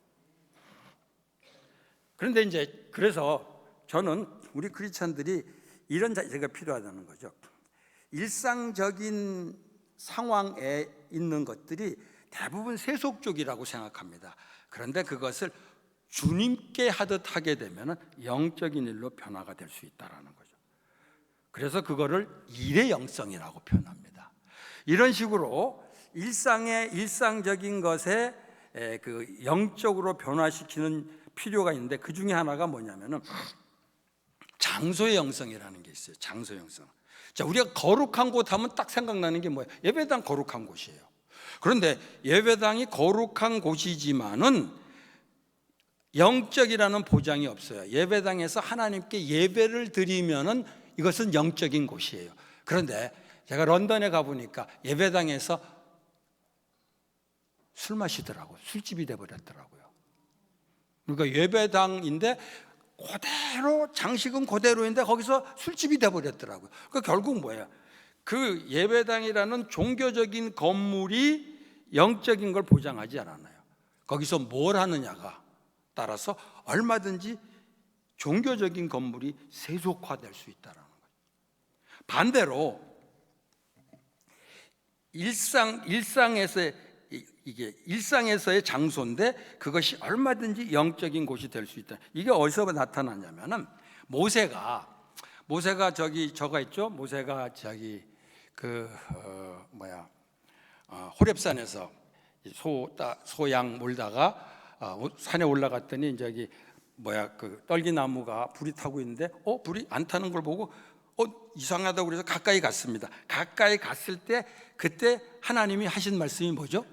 그런데 이제 그래서 저는 우리 크리스찬들이 이런 자세가 필요하다는 거죠. 일상적인 상황에 있는 것들이 대부분 세속적이라고 생각합니다. 그런데 그것을 주님께 하듯 하게 되면 영적인 일로 변화가 될 수 있다는 거죠. 그래서 그거를 일의 영성이라고 표현합니다. 이런 식으로 일상적인 것에 그 영적으로 변화시키는 필요가 있는데 그 중에 하나가 뭐냐면은 장소의 영성이라는 게 있어요. 장소의 영성. 자, 우리가 거룩한 곳 하면 딱 생각나는 게 뭐예요? 예배당 거룩한 곳이에요. 그런데 예배당이 거룩한 곳이지만은 영적이라는 보장이 없어요. 예배당에서 하나님께 예배를 드리면은 이것은 영적인 곳이에요. 그런데 제가 런던에 가보니까 예배당에서 술 마시더라고요. 술집이 돼버렸더라고요. 그러니까 예배당인데 그대로 장식은 그대로인데 거기서 술집이 돼버렸더라고요. 그러니까 결국 뭐예요? 그 예배당이라는 종교적인 건물이 영적인 걸 보장하지 않았나요? 거기서 뭘 하느냐가 따라서 얼마든지 종교적인 건물이 세속화될 수 있다는 거예요. 반대로 일상에서의 장소인데 그것이 얼마든지 영적인 곳이 될 수 있다. 이게 어디서 나타나냐면은 모세가 저가 있죠. 모세가 호렙산에서 소양 몰다가 산에 올라갔더니 그 떨기나무가 불이 타고 있는데 불이 안 타는 걸 보고 이상하다고 그래서 가까이 갔습니다. 가까이 갔을 때 그때 하나님이 하신 말씀이 뭐죠?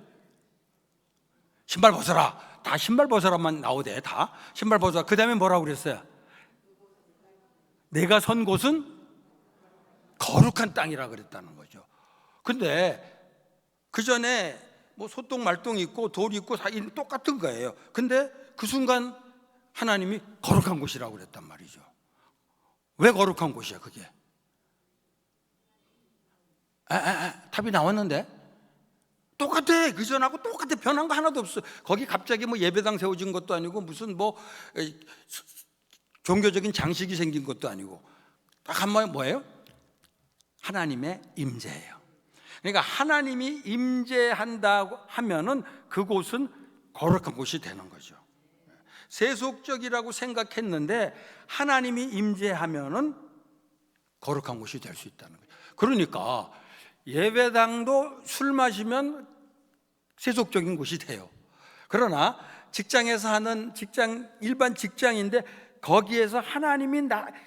신발 벗어라. 다 신발 벗어라만 나오대. 다 신발 벗어라. 그 다음에 뭐라고 그랬어요? 내가 선 곳은 거룩한 땅이라 그랬다는 거죠. 근데 그 전에 뭐 소똥 말똥 있고 돌 있고 다 똑같은 거예요. 근데 그 순간 하나님이 거룩한 곳이라고 그랬단 말이죠. 왜 거룩한 곳이야 그게? 답이 나왔는데 똑같아. 그 전하고 똑같아. 변한 거 하나도 없어. 거기 갑자기 뭐 예배당 세워진 것도 아니고 무슨 뭐 종교적인 장식이 생긴 것도 아니고 딱 한마디 뭐예요? 하나님의 임재예요. 그러니까 하나님이 임재한다고 하면은 그곳은 거룩한 곳이 되는 거죠. 세속적이라고 생각했는데 하나님이 임재하면은 거룩한 곳이 될 수 있다는 거예요. 그러니까 예배당도 술 마시면 세속적인 곳이 돼요. 그러나 직장에서 하는 일반 직장인데 거기에서 하나님이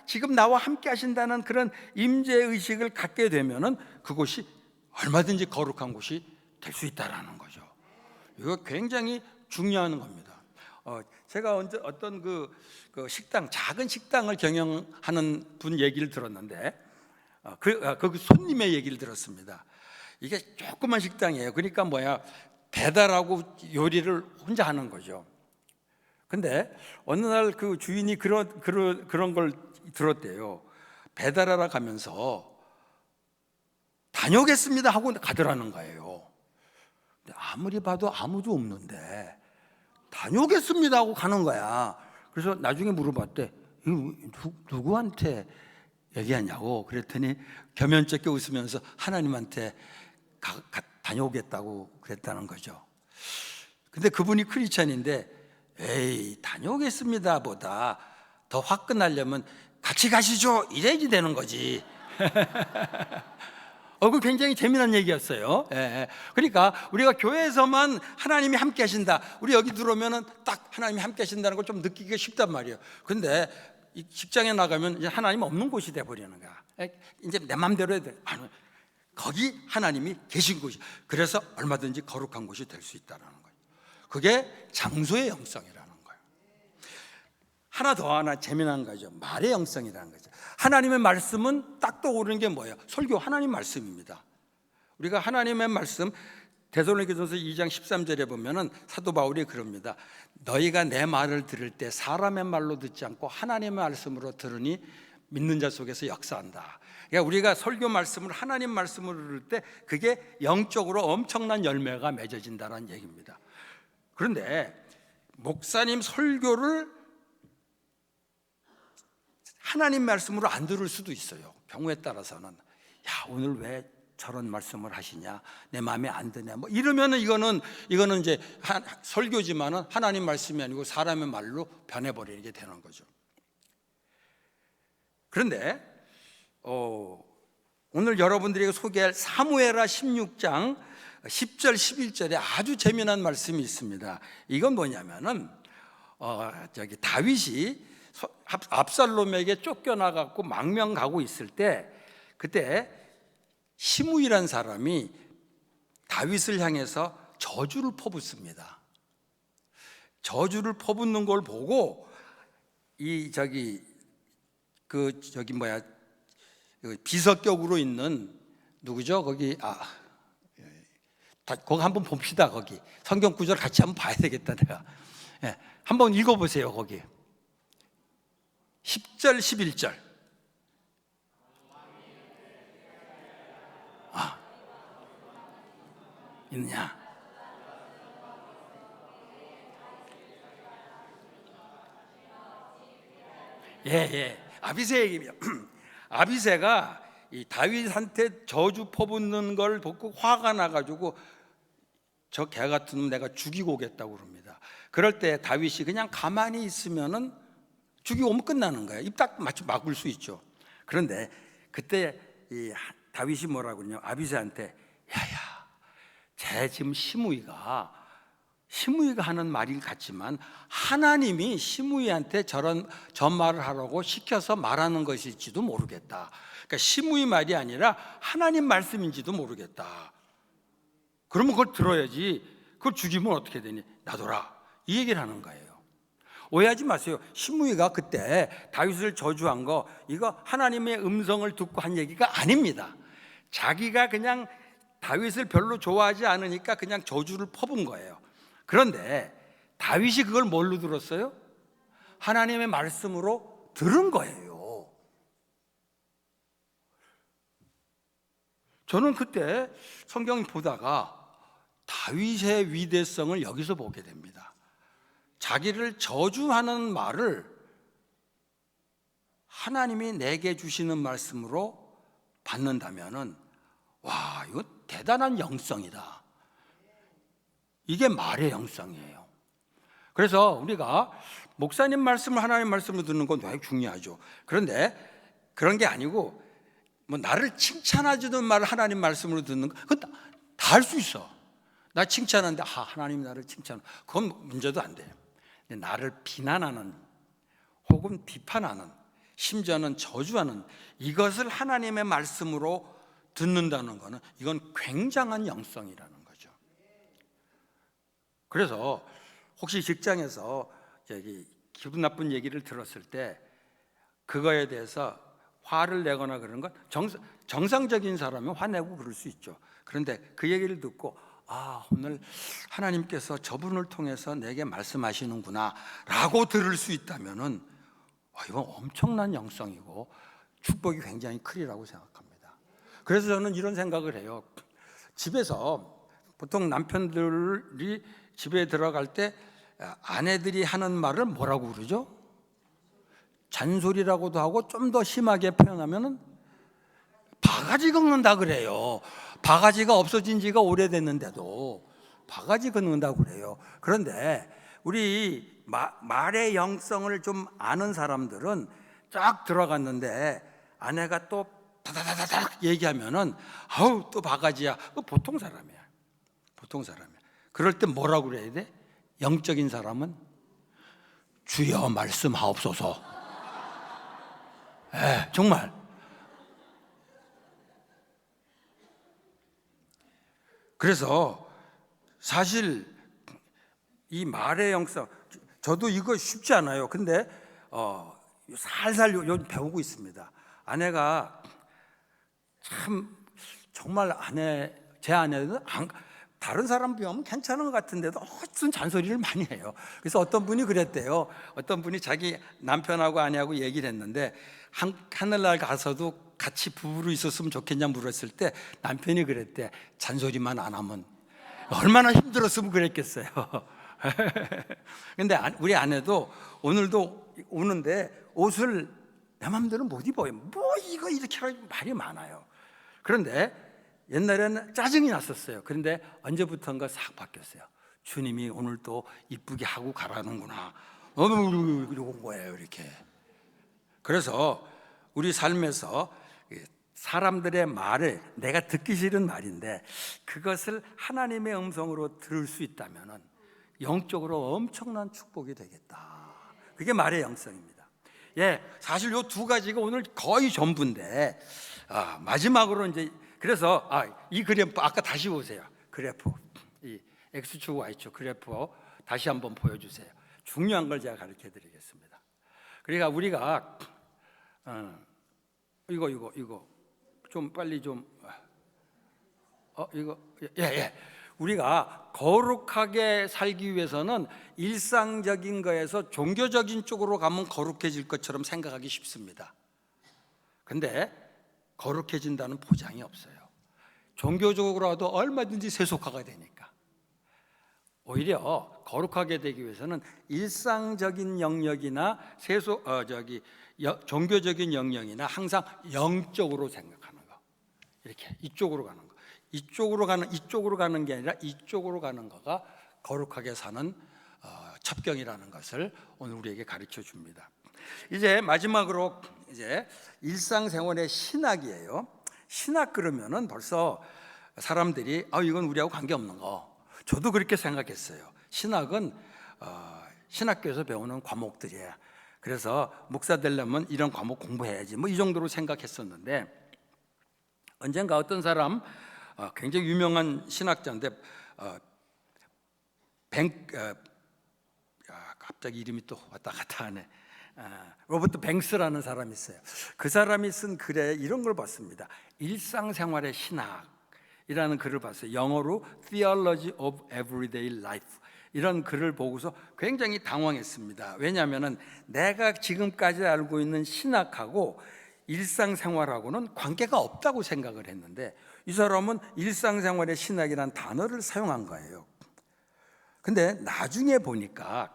지금 나와 함께 하신다는 그런 임재의식을 갖게 되면은 그곳이 얼마든지 거룩한 곳이 될 수 있다라는 거죠. 이거 굉장히 중요한 겁니다. 제가 어떤 그 식당, 작은 식당을 경영하는 분 얘기를 들었는데 그 손님의 얘기를 들었습니다. 이게 조그만 식당이에요. 그러니까 배달하고 요리를 혼자 하는 거죠. 근데 어느 날 그 주인이 그런 걸 들었대요. 배달하러 가면서 다녀오겠습니다 하고 가더라는 거예요. 근데 아무리 봐도 아무도 없는데 다녀오겠습니다 하고 가는 거야. 그래서 나중에 물어봤대. 누구한테 얘기하냐고. 그랬더니 겸연쩍게 웃으면서 하나님한테 다녀오겠다고 그랬다는 거죠. 근데 그분이 크리스찬인데 에이 다녀오겠습니다 보다 더 화끈하려면 같이 가시죠 이래야지 되는 거지. 그 굉장히 재미난 얘기였어요. 그러니까 우리가 교회에서만 하나님이 함께 하신다, 우리 여기 들어오면은 딱 하나님이 함께 하신다는 걸 좀 느끼기가 쉽단 말이에요. 근데 이 직장에 나가면 이제 하나님 없는 곳이 돼버리는 거야. 이제 내 마음대로 해야 돼. 아니, 거기 하나님이 계신 곳이, 그래서 얼마든지 거룩한 곳이 될 수 있다는 거예요. 그게 장소의 영성이라는 거예요. 하나 재미난 거죠. 말의 영성이라는 거죠. 하나님의 말씀은 딱 떠오르는 게 뭐예요? 설교, 하나님 말씀입니다. 우리가 하나님의 말씀 데살로니가전서 2장 13절에 보면은 사도 바울이 그럽니다. 너희가 내 말을 들을 때 사람의 말로 듣지 않고 하나님의 말씀으로 들으니 믿는 자 속에서 역사한다. 그러니까 우리가 설교 말씀을 하나님 말씀으로 들을 때 그게 영적으로 엄청난 열매가 맺어진다는 얘기입니다. 그런데 목사님 설교를 하나님 말씀으로 안 들을 수도 있어요. 경우에 따라서는 야 오늘 왜 저런 말씀을 하시냐, 내 마음에 안 드냐 이러면은 이거는 이제 설교지만은 하나님 말씀이 아니고 사람의 말로 변해버리게 되는 거죠. 그런데 오늘 여러분들에게 소개할 사무엘하 16장 10절 11절에 아주 재미난 말씀이 있습니다. 이건 뭐냐면은 다윗이 압살롬에게 쫓겨나갖고 망명 가고 있을 때 그때 시므이란 사람이 다윗을 향해서 저주를 퍼붓습니다. 저주를 퍼붓는 걸 보고 비서격으로 있는 누구죠? 거기 한번 봅시다. 거기 성경 구절 같이 한번 봐야 되겠다. 내가 한번 읽어보세요. 거기 10절 11절. 있느냐? 아비새 얘기입니다. 아비새가 이 다윗한테 저주 퍼붓는 걸 보고 화가 나가지고 저 개 같은 놈 내가 죽이고 오겠다고 그럽니다. 그럴 때 다윗이 그냥 가만히 있으면은 죽이고 오면 끝나는 거예요. 입 딱 막을 수 있죠. 그런데 그때 이 다윗이 뭐라고 그러냐? 아비새한테 야야, 쟤 지금 시므이가 하는 말이 같지만 하나님이 시므이한테 전 말을 하라고 시켜서 말하는 것일지도 모르겠다. 그러니까 시므이 말이 아니라 하나님 말씀인지도 모르겠다. 그러면 그걸 들어야지. 그걸 죽이면 어떻게 되니? 놔둬라. 이 얘기를 하는 거예요. 오해하지 마세요. 시므이가 그때 다윗을 저주한 거 이거 하나님의 음성을 듣고 한 얘기가 아닙니다. 자기가 그냥 다윗을 별로 좋아하지 않으니까 그냥 저주를 퍼본 거예요. 그런데 다윗이 그걸 뭘로 들었어요? 하나님의 말씀으로 들은 거예요. 저는 그때 성경 보다가 다윗의 위대성을 여기서 보게 됩니다. 자기를 저주하는 말을 하나님이 내게 주시는 말씀으로 받는다면은 와, 이거 대단한 영성이다. 이게 말의 영성이에요. 그래서 우리가 목사님 말씀을 하나님 말씀을 듣는 건 되게 중요하죠. 그런데 그런 게 아니고 뭐 나를 칭찬하지는 말 하나님 말씀으로 듣는 거 그건 다 할 수 있어. 나 칭찬하는데 하나님이 나를 칭찬, 그건 문제도 안 돼요. 나를 비난하는 혹은 비판하는, 심지어는 저주하는 이것을 하나님의 말씀으로 듣는다는 것은 이건 굉장한 영성이라는 거죠. 그래서 혹시 직장에서 기분 나쁜 얘기를 들었을 때 그거에 대해서 화를 내거나 그러는 건 정상적인 사람은 화내고 그럴 수 있죠. 그런데 그 얘기를 듣고 오늘 하나님께서 저분을 통해서 내게 말씀하시는구나 라고 들을 수 있다면은 이건 엄청난 영성이고 축복이 굉장히 크리라고 생각합니다. 그래서 저는 이런 생각을 해요. 집에서 보통 남편들이 집에 들어갈 때 아내들이 하는 말을 뭐라고 그러죠? 잔소리라고도 하고 좀 더 심하게 표현하면은 바가지 긁는다 그래요. 바가지가 없어진 지가 오래됐는데도 바가지 긁는다고 그래요. 그런데 우리 말의 영성을 좀 아는 사람들은 쫙 들어갔는데 아내가 또 다다다닥 얘기하면은 또 바가지야. 보통 사람이야. 보통 사람이야. 그럴 때 뭐라고 그래야 돼? 영적인 사람은 주여 말씀하옵소서. 정말. 그래서 사실 이 말의 영성, 저도 이거 쉽지 않아요. 근데 살살 요즘 배우고 있습니다. 아내가 참 정말 제 아내는 다른 사람 비하면 괜찮은 것 같은데도 무슨 잔소리를 많이 해요. 그래서 어떤 분이 그랬대요. 어떤 분이 자기 남편하고 아내하고 얘기를 했는데 하늘날 가서도 같이 부부로 있었으면 좋겠냐 물었을 때 남편이 그랬대. 잔소리만 안 하면. 얼마나 힘들었으면 그랬겠어요. 근데 우리 아내도 오늘도 오는데 옷을 내 맘대로 못 입어요. 이거 이렇게 말이 많아요. 그런데 옛날에는 짜증이 났었어요. 그런데 언제부턴가 싹 바뀌었어요. 주님이 오늘 또 이쁘게 하고 가라는구나. 이런 거예요, 이렇게. 그래서 우리 삶에서 사람들의 말을, 내가 듣기 싫은 말인데 그것을 하나님의 음성으로 들을 수 있다면 영적으로 엄청난 축복이 되겠다. 그게 말의 영성입니다. 사실 이 두 가지가 오늘 거의 전부인데 마지막으로 이제 그래서 이 그래프 아까 다시 보세요. 그래프, 이 X축 Y축 그래프 다시 한번 보여주세요. 중요한 걸 제가 가르쳐드리겠습니다. 그러니까 우리가 이거 좀 빨리 좀 이거 우리가 거룩하게 살기 위해서는 일상적인 거에서 종교적인 쪽으로 가면 거룩해질 것처럼 생각하기 쉽습니다. 근데 거룩해진다는 보장이 없어요. 종교적으로라도 얼마든지 세속화가 되니까. 오히려 거룩하게 되기 위해서는 일상적인 영역이나 종교적인 영역이나 항상 영적으로 생각하는 거. 이렇게 이쪽으로 가는 거. 이쪽으로 가는 게 아니라 이쪽으로 가는 거가 거룩하게 사는 첩경이라는 것을 오늘 우리에게 가르쳐 줍니다. 이제 마지막으로 이제 일상생활의 신학이에요. 신학 그러면은 벌써 사람들이 이건 우리하고 관계없는 거. 저도 그렇게 생각했어요. 신학은 신학교에서 배우는 과목들이에요. 그래서 목사 되려면 이런 과목 공부해야지 이 정도로 생각했었는데 언젠가 어떤 사람 굉장히 유명한 신학자인데 갑자기 이름이 또 왔다 갔다 하네. 로버트 뱅스라는 사람이 있어요. 그 사람이 쓴 글에 이런 걸 봤습니다. 일상생활의 신학이라는 글을 봤어요. 영어로 Theology of Everyday Life 이런 글을 보고서 굉장히 당황했습니다. 왜냐하면 내가 지금까지 알고 있는 신학하고 일상생활하고는 관계가 없다고 생각을 했는데 이 사람은 일상생활의 신학이라는 단어를 사용한 거예요. 근데 나중에 보니까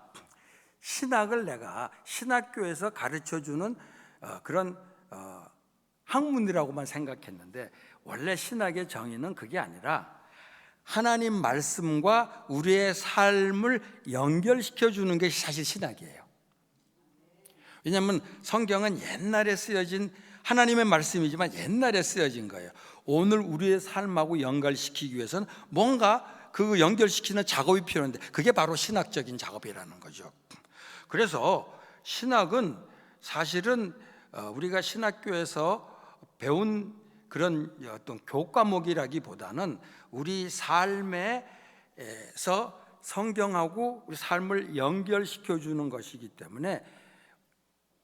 신학을 내가 신학교에서 가르쳐주는 그런 학문이라고만 생각했는데 원래 신학의 정의는 그게 아니라 하나님 말씀과 우리의 삶을 연결시켜 주는 것이 사실 신학이에요. 왜냐하면 성경은 옛날에 쓰여진 하나님의 말씀이지만 옛날에 쓰여진 거예요. 오늘 우리의 삶하고 연결시키기 위해서는 뭔가 그 연결시키는 작업이 필요한데 그게 바로 신학적인 작업이라는 거죠. 그래서 신학은 사실은 우리가 신학교에서 배운 그런 어떤 교과목이라기보다는 우리 삶에서 성경하고 우리 삶을 연결시켜 주는 것이기 때문에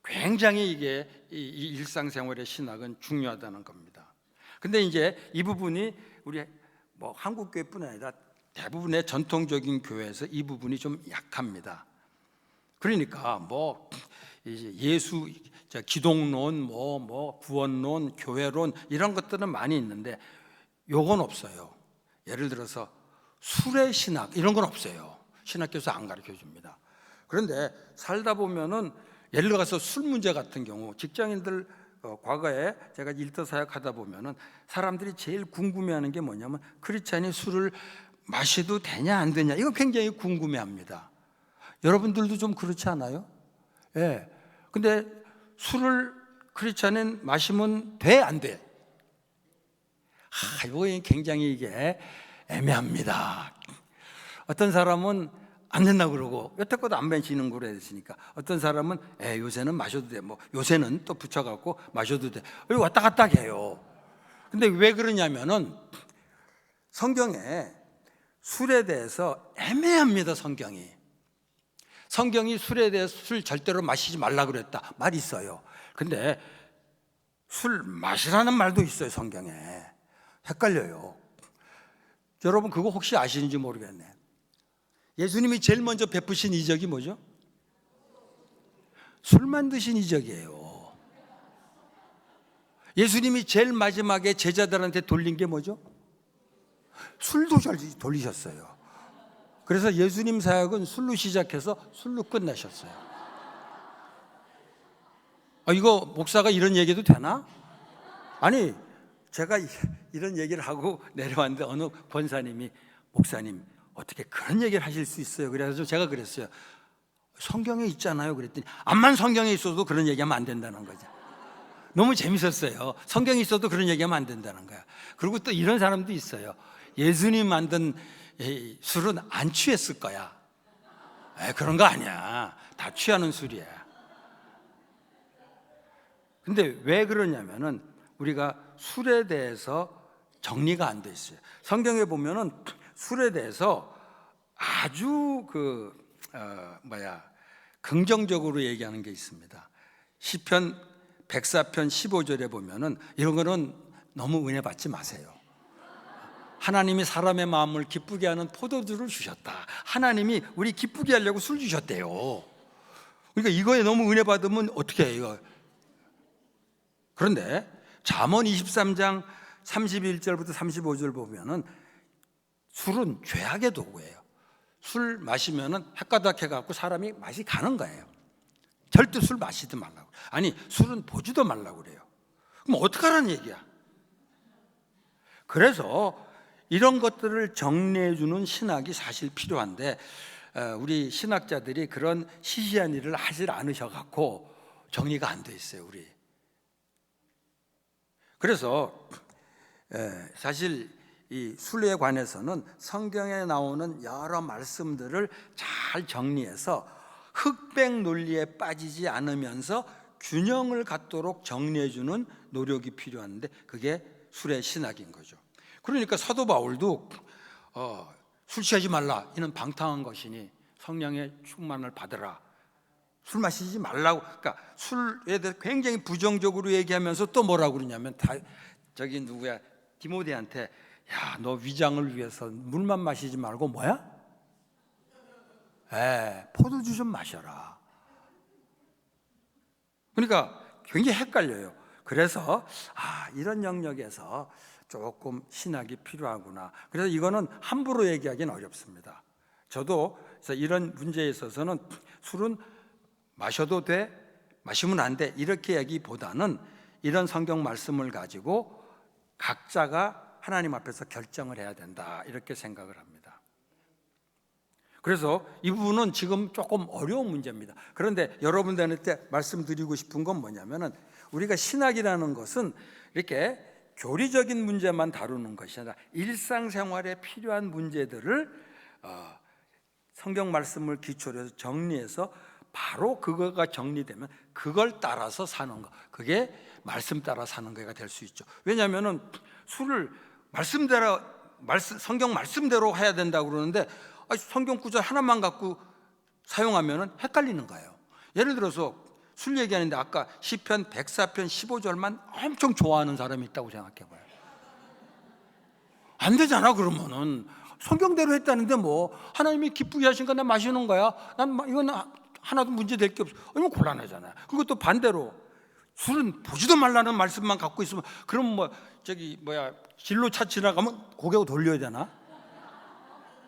굉장히 이게 이 일상생활의 신학은 중요하다는 겁니다. 근데 이제 이 부분이 우리 뭐 한국 교회뿐 아니라 대부분의 전통적인 교회에서 이 부분이 좀 약합니다. 그러니까 뭐 예수 기독론, 뭐 구원론, 교회론 이런 것들은 많이 있는데 요건 없어요. 예를 들어서 술의 신학 이런 건 없어요. 신학교에서 안 가르쳐 줍니다. 그런데 살다 보면은 예를 들어서 술 문제 같은 경우 직장인들 과거에 제가 일터 사역하다 보면은 사람들이 제일 궁금해하는 게 뭐냐면 크리스찬이 술을 마셔도 되냐 안 되냐 이거 굉장히 궁금해합니다. 여러분들도 좀 그렇지 않아요? 예. 근데 술을 크리스찬은 마시면 돼 안 돼? 이거 굉장히 이게 애매합니다. 어떤 사람은 안 된다고 그러고 여태껏 안 마시는 거로 했으니까 어떤 사람은 요새는 마셔도 돼. 뭐 요새는 또 붙여갖고 마셔도 돼. 이거 왔다 갔다 해요. 근데 왜 그러냐면은 성경에 술에 대해서 애매합니다. 성경이 술에 대해서 술 절대로 마시지 말라 그랬다 말 있어요. 근데 술 마시라는 말도 있어요. 성경에. 헷갈려요. 여러분 그거 혹시 아시는지 모르겠네. 예수님이 제일 먼저 베푸신 이적이 뭐죠? 술만 드신 이적이에요. 예수님이 제일 마지막에 제자들한테 돌린 게 뭐죠? 술도 잘 돌리셨어요. 그래서 예수님 사역은 술로 시작해서 술로 끝나셨어요. 이거 목사가 이런 얘기도 되나? 아니 제가 이런 얘기를 하고 내려왔는데 어느 권사님이 목사님 어떻게 그런 얘기를 하실 수 있어요? 그래서 제가 그랬어요. 성경에 있잖아요. 그랬더니 암만 성경에 있어도 그런 얘기하면 안 된다는 거죠. 너무 재밌었어요. 성경에 있어도 그런 얘기하면 안 된다는 거야. 그리고 또 이런 사람도 있어요. 예수님 만든 술은 안 취했을 거야. 그런 거 아니야. 다 취하는 술이야. 근데 왜 그러냐면은 우리가 술에 대해서 정리가 안 돼 있어요. 성경에 보면은 술에 대해서 아주 긍정적으로 얘기하는 게 있습니다. 시편 104편 15절에 보면은 이런 거는 너무 은혜 받지 마세요. 하나님이 사람의 마음을 기쁘게 하는 포도주를 주셨다. 하나님이 우리 기쁘게 하려고 술 주셨대요. 그러니까 이거에 너무 은혜 받으면 어떻게 해요? 그런데 잠언 23장 31절부터 35절 보면은 술은 죄악의 도구예요. 술 마시면은 헷가닥 해갖고 사람이 맛이 가는 거예요. 절대 술 마시지 말라고. 아니 술은 보지도 말라고 그래요. 그럼 어떡하라는 얘기야? 그래서 이런 것들을 정리해주는 신학이 사실 필요한데 우리 신학자들이 그런 시시한 일을 하질 않으셔갖고 정리가 안 돼 있어요. 우리. 그래서 사실 이 술에 관해서는 성경에 나오는 여러 말씀들을 잘 정리해서 흑백 논리에 빠지지 않으면서 균형을 갖도록 정리해주는 노력이 필요한데 그게 술의 신학인 거죠. 그러니까 사도 바울도 술 취하지 말라 이는 방탕한 것이니 성령의 충만을 받으라. 술 마시지 말라고. 그러니까 술에 대해 굉장히 부정적으로 얘기하면서 또 뭐라고 그러냐면 저기 누구야 디모데한테 야, 너 위장을 위해서 물만 마시지 말고 뭐야? 포도주 좀 마셔라. 그러니까 굉장히 헷갈려요. 그래서 이런 영역에서 조금 신학이 필요하구나. 그래서 이거는 함부로 얘기하기는 어렵습니다. 저도 그래서 이런 문제에 있어서는 술은 마셔도 돼, 마시면 안 돼 이렇게 얘기보다는 이런 성경 말씀을 가지고 각자가 하나님 앞에서 결정을 해야 된다, 이렇게 생각을 합니다. 그래서 이 부분은 지금 조금 어려운 문제입니다. 그런데 여러분들한테 말씀드리고 싶은 건 뭐냐면은, 우리가 신학이라는 것은 이렇게 교리적인 문제만 다루는 것이 아니라 일상생활에 필요한 문제들을 성경 말씀을 기초로 해서 정리해서 바로 그거가 정리되면 그걸 따라서 사는 거, 그게 말씀 따라 사는 거가 될 수 있죠. 왜냐하면은 술을 말씀대로 성경 말씀대로 해야 된다고 그러는데 성경 구절 하나만 갖고 사용하면은 헷갈리는 거예요. 예를 들어서 술 얘기하는데 아까 시편 104편 15절만 엄청 좋아하는 사람이 있다고 생각해봐요. 안 되잖아. 그러면은 성경대로 했다는데 뭐 하나님이 기쁘게 하신 거 난 마시는 거야, 난 이건 하나도 문제 될 게 없어, 이건 곤란하잖아요. 그리고 또 반대로 술은 보지도 말라는 말씀만 갖고 있으면 그럼 뭐 진로 차 지나가면 고개 돌려야 되나?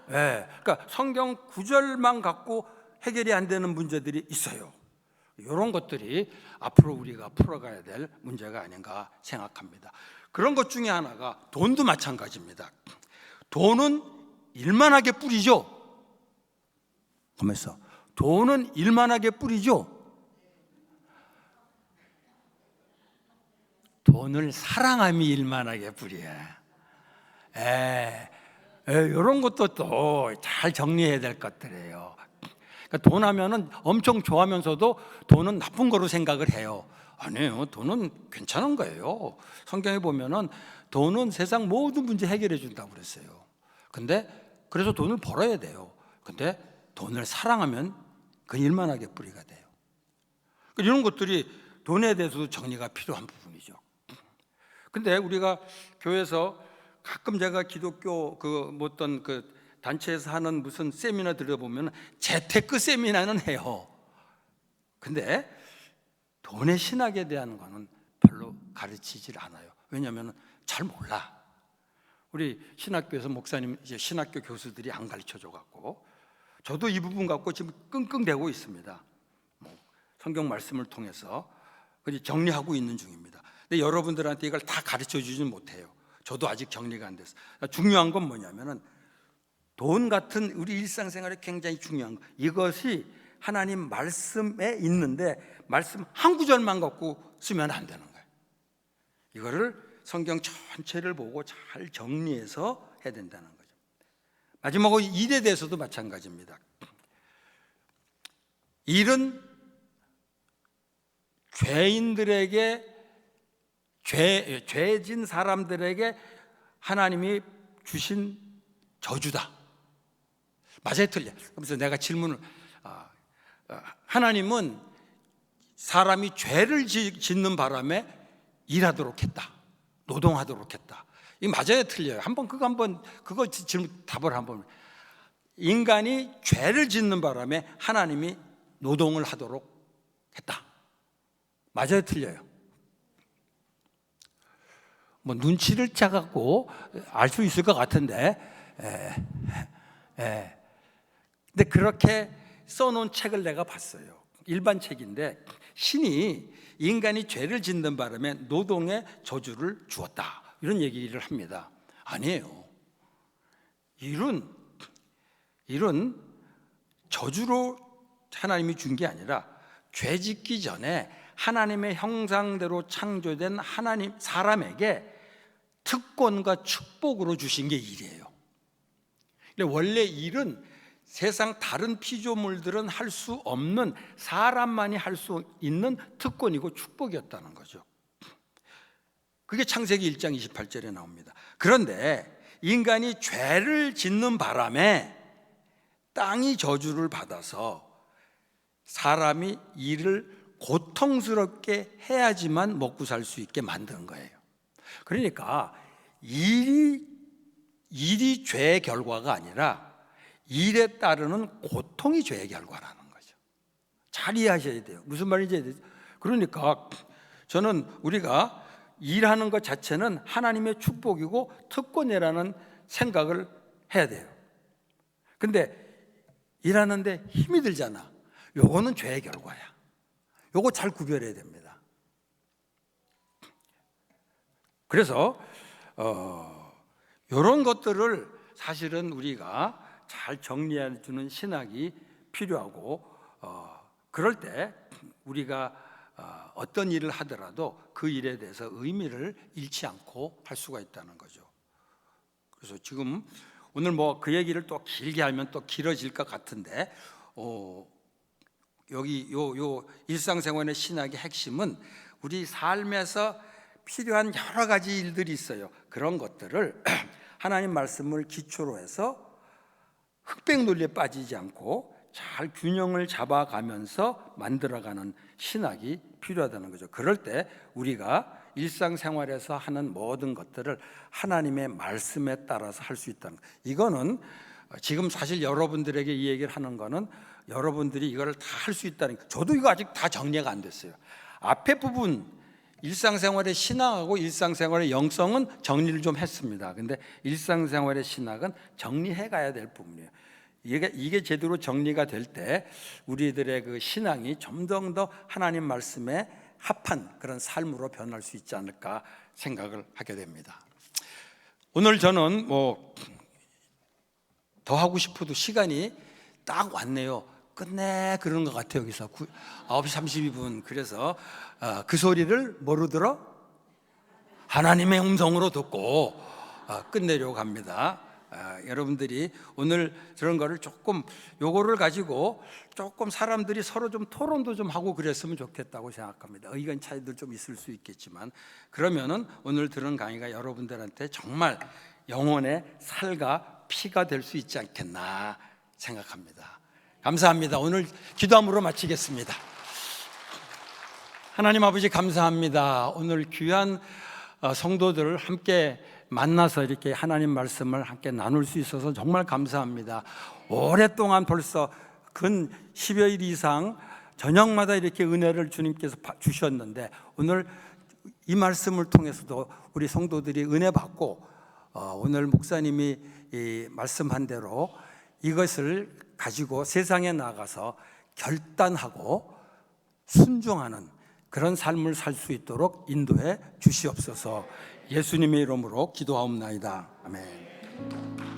네. 그러니까 성경 구절만 갖고 해결이 안 되는 문제들이 있어요. 이런 것들이 앞으로 우리가 풀어가야 될 문제가 아닌가 생각합니다. 그런 것 중에 하나가 돈도 마찬가지입니다. 돈은 일만하게 뿌리죠. 그러면서 돈은 일만하게 뿌리죠. 돈을 사랑함이 일만하게 뿌려. 이런 것도 또 잘 정리해야 될 것들이에요. 그러니까 돈 하면은 엄청 좋아하면서도 돈은 나쁜 거로 생각을 해요. 아니에요. 돈은 괜찮은 거예요. 성경에 보면은 돈은 세상 모든 문제 해결해 준다고 그랬어요. 근데 그래서 돈을 벌어야 돼요. 근데 돈을 사랑하면 그 일만하게 뿌리가 돼요. 그러니까 이런 것들이 돈에 대해서도 정리가 필요한 부분이죠. 근데 우리가 교회에서 가끔 제가 기독교 어떤 단체에서 하는 무슨 세미나 들어보면 재테크 세미나는 해요. 근데 돈의 신학에 대한 거는 별로 가르치질 않아요. 왜냐하면 잘 몰라. 우리 신학교에서 목사님, 이제 신학교 교수들이 안 가르쳐줘 갖고 저도 이 부분 갖고 지금 끙끙대고 있습니다. 성경 말씀을 통해서 정리하고 있는 중입니다. 근데 여러분들한테 이걸 다 가르쳐 주지는 못해요. 저도 아직 정리가 안 됐어요. 중요한 건 뭐냐면은 돈 같은 우리 일상생활에 굉장히 중요한 거, 이것이 하나님 말씀에 있는데 말씀 한 구절만 갖고 쓰면 안 되는 거예요. 이거를 성경 전체를 보고 잘 정리해서 해야 된다는 거죠. 마지막으로 일에 대해서도 마찬가지입니다. 일은 죄인들에게, 죄진 사람들에게 하나님이 주신 저주다. 맞아요, 틀려? 그래서 내가 질문을, 하나님은 사람이 죄를 짓는 바람에 일하도록 했다, 노동하도록 했다. 이 맞아요, 틀려요? 그거 질문 답을 한번. 인간이 죄를 짓는 바람에 하나님이 노동을 하도록 했다. 맞아요, 틀려요? 뭐 눈치를 짜갖고 알 수 있을 것 같은데, 근데 그렇게 써놓은 책을 내가 봤어요. 일반 책인데 신이 인간이 죄를 짓는 바람에 노동의 저주를 주었다, 이런 얘기를 합니다. 아니에요. 일은 저주로 하나님이 준 게 아니라 죄 짓기 전에 하나님의 형상대로 창조된 사람에게 특권과 축복으로 주신 게 일이에요. 근데 원래 일은 세상 다른 피조물들은 할 수 없는, 사람만이 할 수 있는 특권이고 축복이었다는 거죠. 그게 창세기 1장 28절에 나옵니다. 그런데 인간이 죄를 짓는 바람에 땅이 저주를 받아서 사람이 일을 고통스럽게 해야지만 먹고 살 수 있게 만든 거예요. 그러니까 일이 죄의 결과가 아니라 일에 따르는 고통이 죄의 결과라는 거죠. 잘 이해하셔야 돼요. 무슨 말인지. 그러니까 저는 우리가 일하는 것 자체는 하나님의 축복이고 특권이라는 생각을 해야 돼요. 근데 일하는데 힘이 들잖아. 요거는 죄의 결과야. 요거 잘 구별해야 됩니다. 그래서 이런 것들을 사실은 우리가 잘 정리해 주는 신학이 필요하고, 그럴 때 우리가 어떤 일을 하더라도 그 일에 대해서 의미를 잃지 않고 할 수가 있다는 거죠. 그래서 지금 오늘 뭐 그 얘기를 또 길게 하면 또 길어질 것 같은데, 여기 요 일상생활의 신학의 핵심은 우리 삶에서 필요한 여러 가지 일들이 있어요. 그런 것들을 하나님 말씀을 기초로 해서 흑백 논리에 빠지지 않고 잘 균형을 잡아가면서 만들어가는 신학이 필요하다는 거죠. 그럴 때 우리가 일상생활에서 하는 모든 것들을 하나님의 말씀에 따라서 할 수 있다는 거. 이거는 지금 사실 여러분들에게 이 얘기를 하는 거는 여러분들이 이거를 다 할 수 있다는 거. 저도 이거 아직 다 정리가 안 됐어요. 앞에 부분 일상생활의 신학하고 일상생활의 영성은 정리를 좀 했습니다. 근데 일상생활의 신학은 정리해 가야 될 부분이에요. 이게 제대로 정리가 될 때 우리들의 그 신앙이 점점 더 하나님 말씀에 합한 그런 삶으로 변할 수 있지 않을까 생각을 하게 됩니다. 오늘 저는 뭐 더 하고 싶어도 시간이 딱 왔네요. 끝내 그러는 것 같아요. 여기서 9시 32분. 그래서 그 소리를 뭐로 들어? 하나님의 음성으로 듣고 끝내려고 합니다. 여러분들이 오늘 그런 거를 조금 요거를 가지고 조금 사람들이 서로 좀 토론도 좀 하고 그랬으면 좋겠다고 생각합니다. 의견 차이도 좀 있을 수 있겠지만, 그러면은 오늘 들은 강의가 여러분들한테 정말 영혼의 살과 피가 될 수 있지 않겠나 생각합니다. 감사합니다. 오늘 기도함으로 마치겠습니다. 하나님 아버지 감사합니다. 오늘 귀한 성도들을 함께 만나서 이렇게 하나님 말씀을 함께 나눌 수 있어서 정말 감사합니다. 오랫동안 벌써 근 10여일 이상 저녁마다 이렇게 은혜를 주님께서 주셨는데, 오늘 이 말씀을 통해서도 우리 성도들이 은혜 받고 오늘 목사님이 말씀한 대로 이것을 가지고 세상에 나가서 결단하고 순종하는 그런 삶을 살 수 있도록 인도해 주시옵소서. 예수님의 이름으로 기도하옵나이다. 아멘.